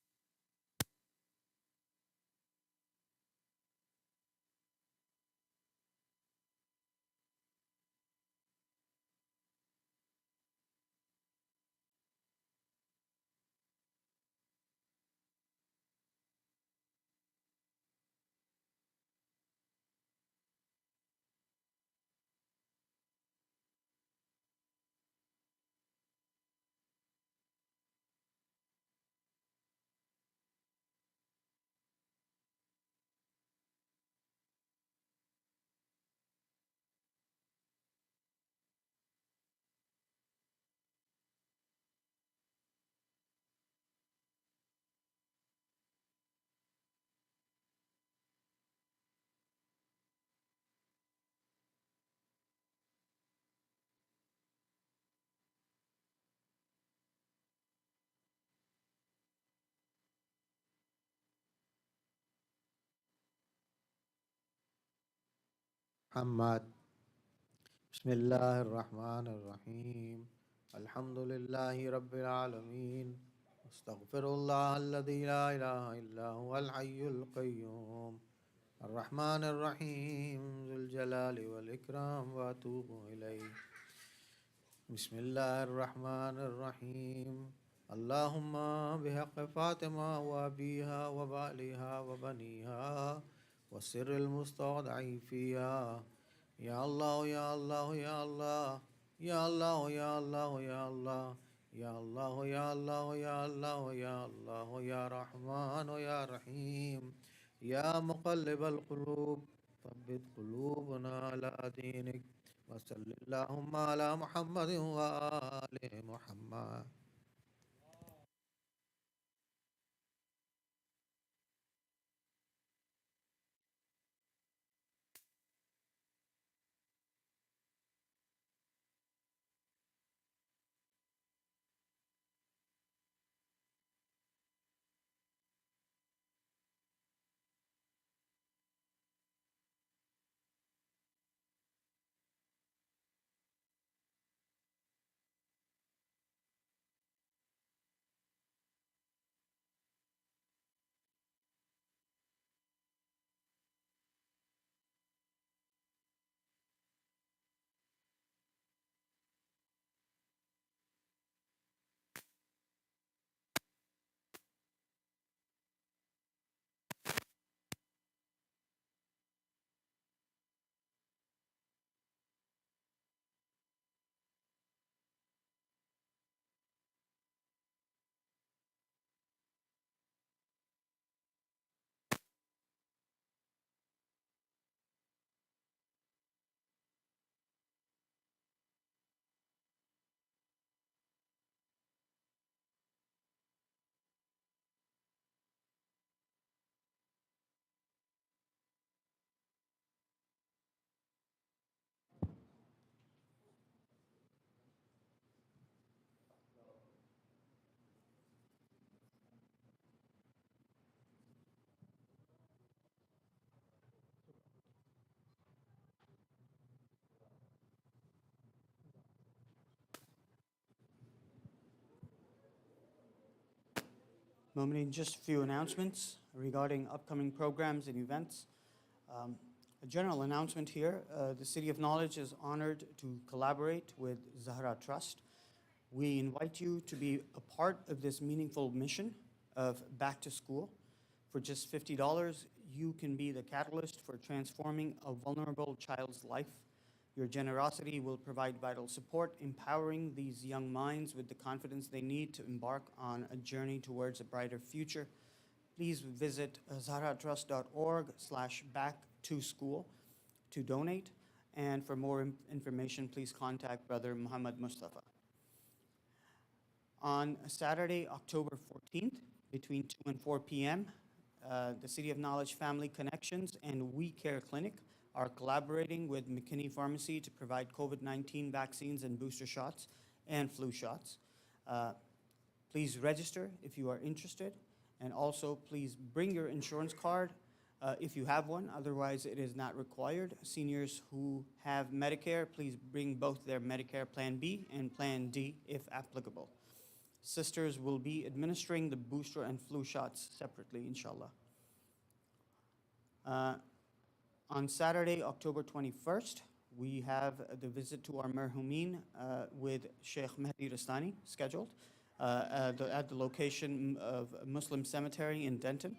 محمد. بسم الله الرحمن الرحيم. الحمد لله رب العالمين. استغفر الله الذي لا إله إلا هو الحي القيوم الرحمن الرحيم ذو الجلال والإكرام وأتوب إليه. بسم الله الرحمن الرحيم. اللهم بحق فاطمة وأبيها وبالها وبنيها والسر المستودع فيها. يا الله يا الله يا الله يا الله يا الله يا الله يا الله يا الله يا الله يا الله يا رحمن يا رحيم يا مقلب القلوب ثبت قلوبنا على دينك وصل اللهم على محمد وآل محمد. Mu'mineen, just a few announcements regarding upcoming programs and events. A general announcement here, the City of Knowledge is honored to collaborate with Zahra Trust. We invite you to be a part of this meaningful mission of back to school. For just $50, you can be the catalyst for transforming a vulnerable child's life. Your generosity will provide vital support, empowering these young minds with the confidence they need to embark on a journey towards a brighter future. Please visit zahratrust.org/back-to-school to donate. And for more information, please contact Brother Muhammad Mustafa. On Saturday, October 14th, between 2 and 4 p.m., the City of Knowledge Family Connections and We Care Clinic are collaborating with McKinney Pharmacy to provide COVID-19 vaccines and booster shots and flu shots. Please register if you are interested, and also please bring your insurance card if you have one, otherwise it is not required. Seniors who have Medicare, please bring both their Medicare Plan B and Plan D if applicable. Sisters will be administering the booster and flu shots separately, inshallah. On Saturday, October 21st, we have the visit to our Marhumeen with Sheikh Mehdi Rastani scheduled at the location of Muslim Cemetery in Denton.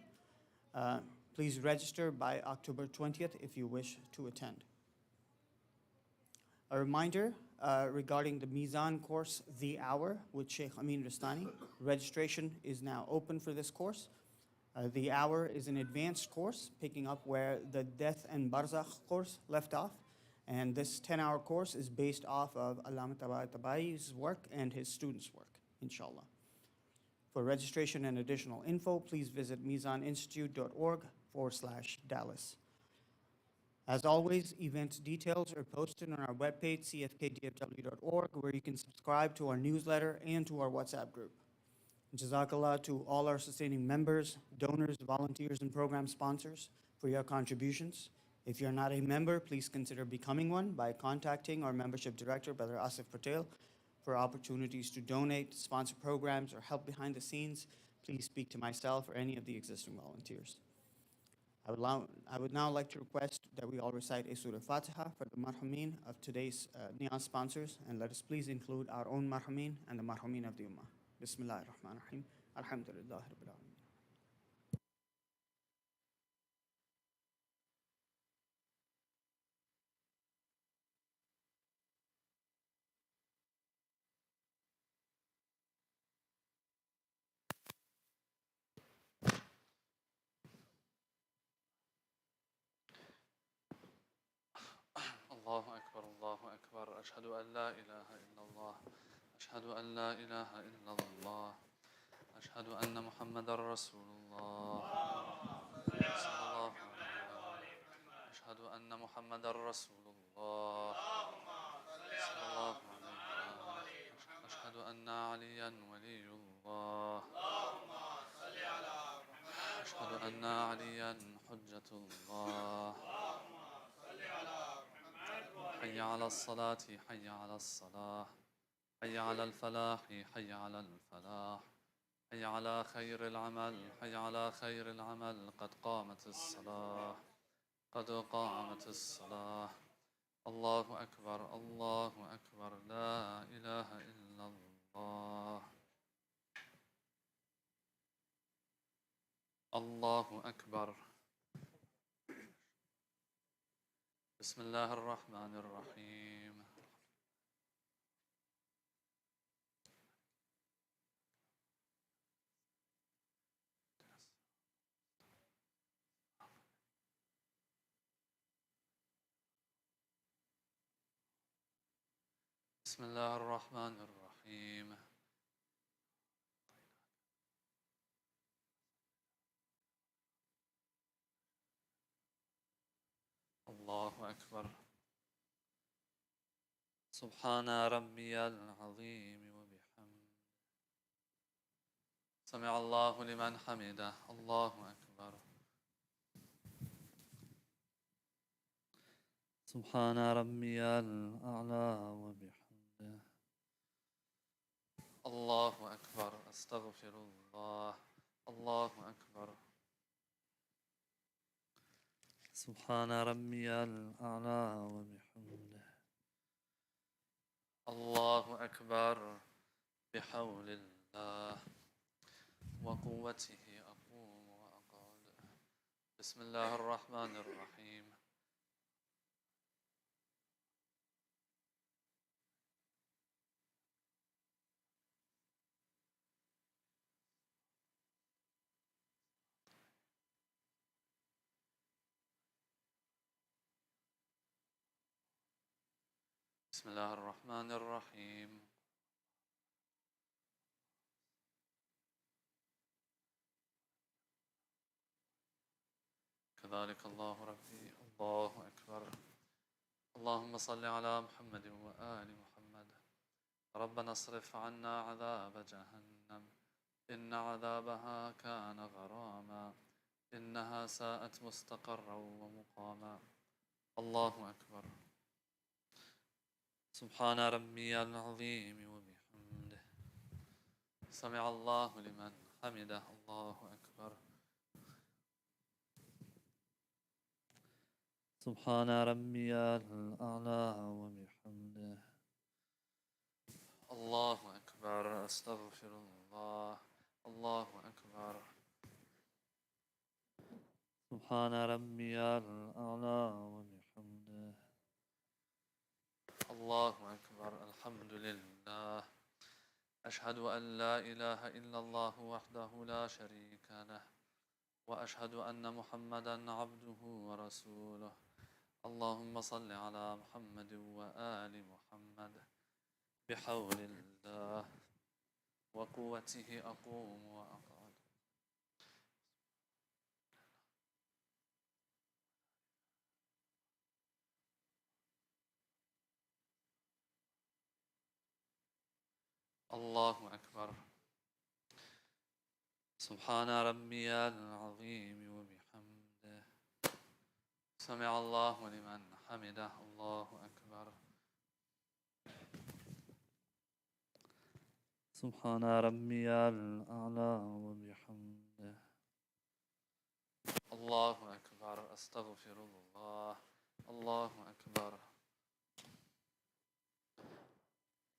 Please register by October 20th if you wish to attend. A reminder regarding the Mizan course, The Hour, with Sheikh Amin Rastani. Registration is now open for this course. The Hour is an advanced course, picking up where the Death and Barzakh course left off. And this 10-hour course is based off of Allama Tabatabayi's work and his students' work, inshallah. For registration and additional info, please visit mizaninstitute.org/Dallas. As always, event details are posted on our webpage, cfkdfw.org, where you can subscribe to our newsletter and to our WhatsApp group. Jazakallah to all our sustaining members, donors, volunteers, and program sponsors for your contributions. If you're not a member, please consider becoming one by contacting our membership director, Brother Asif Patel, for opportunities to donate, sponsor programs, or help behind the scenes. Please speak to myself or any of the existing volunteers. I would now like to request that we all recite a Surah Fatiha for the marhumin of today's Niyaz sponsors, and let us please include our own marhumin and the marhumin of the Ummah. Bismillah ar-Rahman ar-Rahim. Alhamdulillah Rabbil Alameen. الله أكبر الله أكبر أشهد أن لا إله إلا الله أشهد أن لا إله إلا الله أشهد أن محمد رسول الله صلى الله عليه وسلم أشهد أن محمد رسول الله صلى الله عليه وسلم أشهد أن عليا ولي الله أشهد أن عليا حجة الله حي على الصلاة حي على الصلاة حي على الفلاح حي على الفلاح حي على خير العمل حي على خير العمل قد قامت الصلاة قد قامت الصلاة الله أكبر الله أكبر لا إله إلا الله الله أكبر بسم الله الرحمن الرحيم بسم الله الرحمن الرحيم الله أكبر سبحان ربي العظيم وبحمده سمع الله لمن حمده الله أكبر سبحان ربي الأعلى وبحمده الله أكبر أستغفر الله الله أكبر. سبحان ربي الأعلى وبحمده. الله أكبر. بحول الله وقوته أقوم وأقعد. بسم الله الرحمن الرحيم. بسم الله الرحمن الرحيم. كذلك الله ربي. الله أكبر. اللهم صل على محمد وآل محمد. ربنا اصرف عنا عذاب جهنم إن عذابها كان غراما إنها ساءت مستقرا ومقاما. الله أكبر. سبحان ربي العظيم وبحمده. سمع الله لمن حمده. الله أكبر. سبحان ربي الأعلى وبحمده. الله أكبر. أستغفر الله. الله أكبر. سبحان ربي الأعلى وبحمده. الله أكبر. الحمد لله. أشهد أن لا إله إلا الله وحده لا شريك له وأشهد أن محمدا عبده ورسوله. اللهم صل على محمد وآل محمد. بحول الله وقوته أقوم وأقعد. الله أكبر. سبحان ربي العظيم وبحمده. سمع الله لمن حمده. الله أكبر. سبحان ربي الأعلى وبحمده. الله أكبر. أستغفر الله. الله أكبر.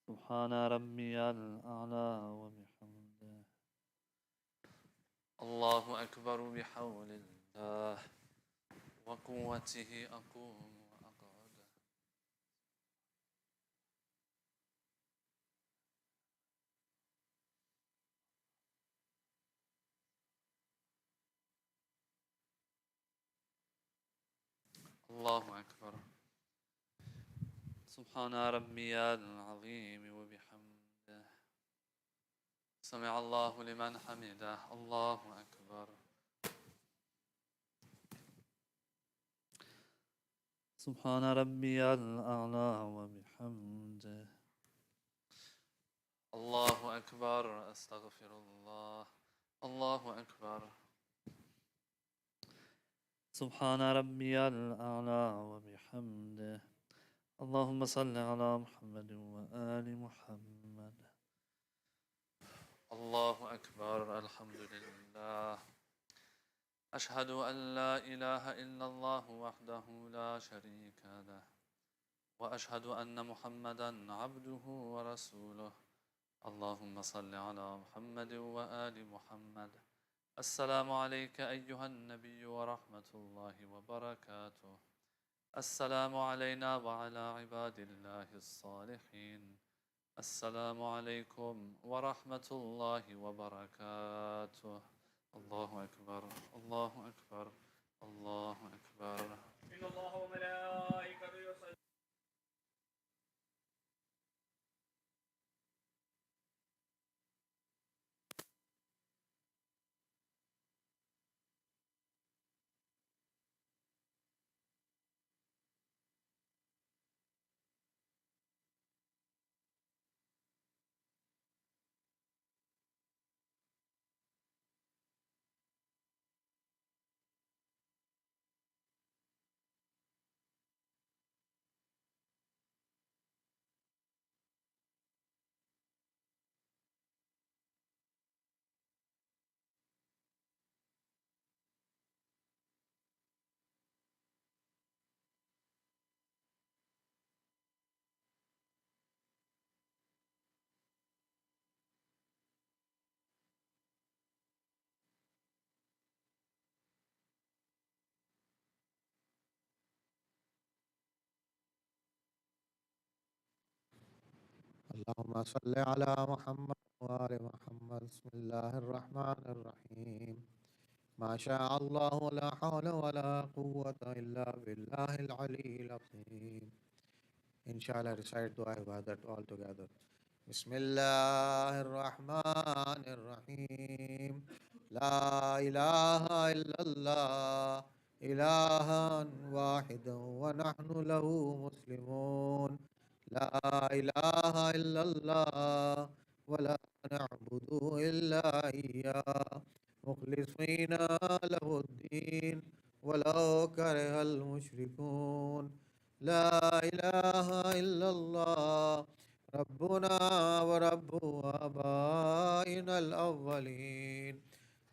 سبحان ربي الأعلى وبحمده. الله أكبر. بحول الله وقوته أقوم وأقعد. الله أكبر. سبحان ربي العظيم وبحمده. سمع الله لمن حمده. الله أكبر. سبحان ربي الأعلى وبحمده. الله أكبر. أستغفر الله. الله أكبر. سبحان ربي الأعلى وبحمده. اللهم صل على محمد وآل محمد. الله أكبر. الحمد لله. أشهد أن لا إله إلا الله وحده لا شريك له وأشهد أن محمدا عبده ورسوله. اللهم صل على محمد وآل محمد. السلام عليك أيها النبي ورحمة الله وبركاته. السلام علينا وعلى عباد الله الصالحين. السلام عليكم ورحمة الله وبركاته. الله أكبر. الله أكبر. الله أكبر. إن الله وملائكته يصلون. اللهم صل على محمد وآل محمد. بسم الله الرحمن الرحيم. ما شاء الله لا حول ولا قوة إلا بالله العلي العظيم. Inshallah, recite dua ibadat all together. Bismillahirrahmanirrahim. La ilaha illallah ilahan wahidan wa nahnu lahu muslimun. La ilaha illallah wa la na'budu illa iyyah mukhlisina lahu ad-din walau karihal mushrikun. لا إله إلا الله ربنا ورب آبائنا الأولين.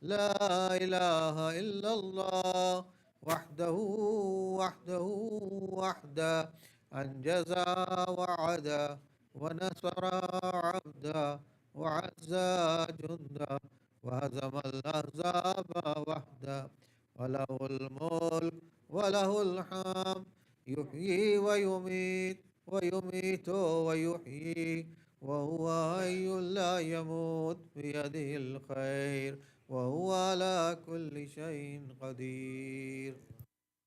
لا إله إلا الله وحده وحده وحده أنجز وعدا ونصر عبدا وعز جندا وهزم الأحزاب وحده. وله الملك وله الحمد يحيي ويميت ويميت ويحيي وهو حي لا يموت بيده الخير وهو على كل شيء قدير.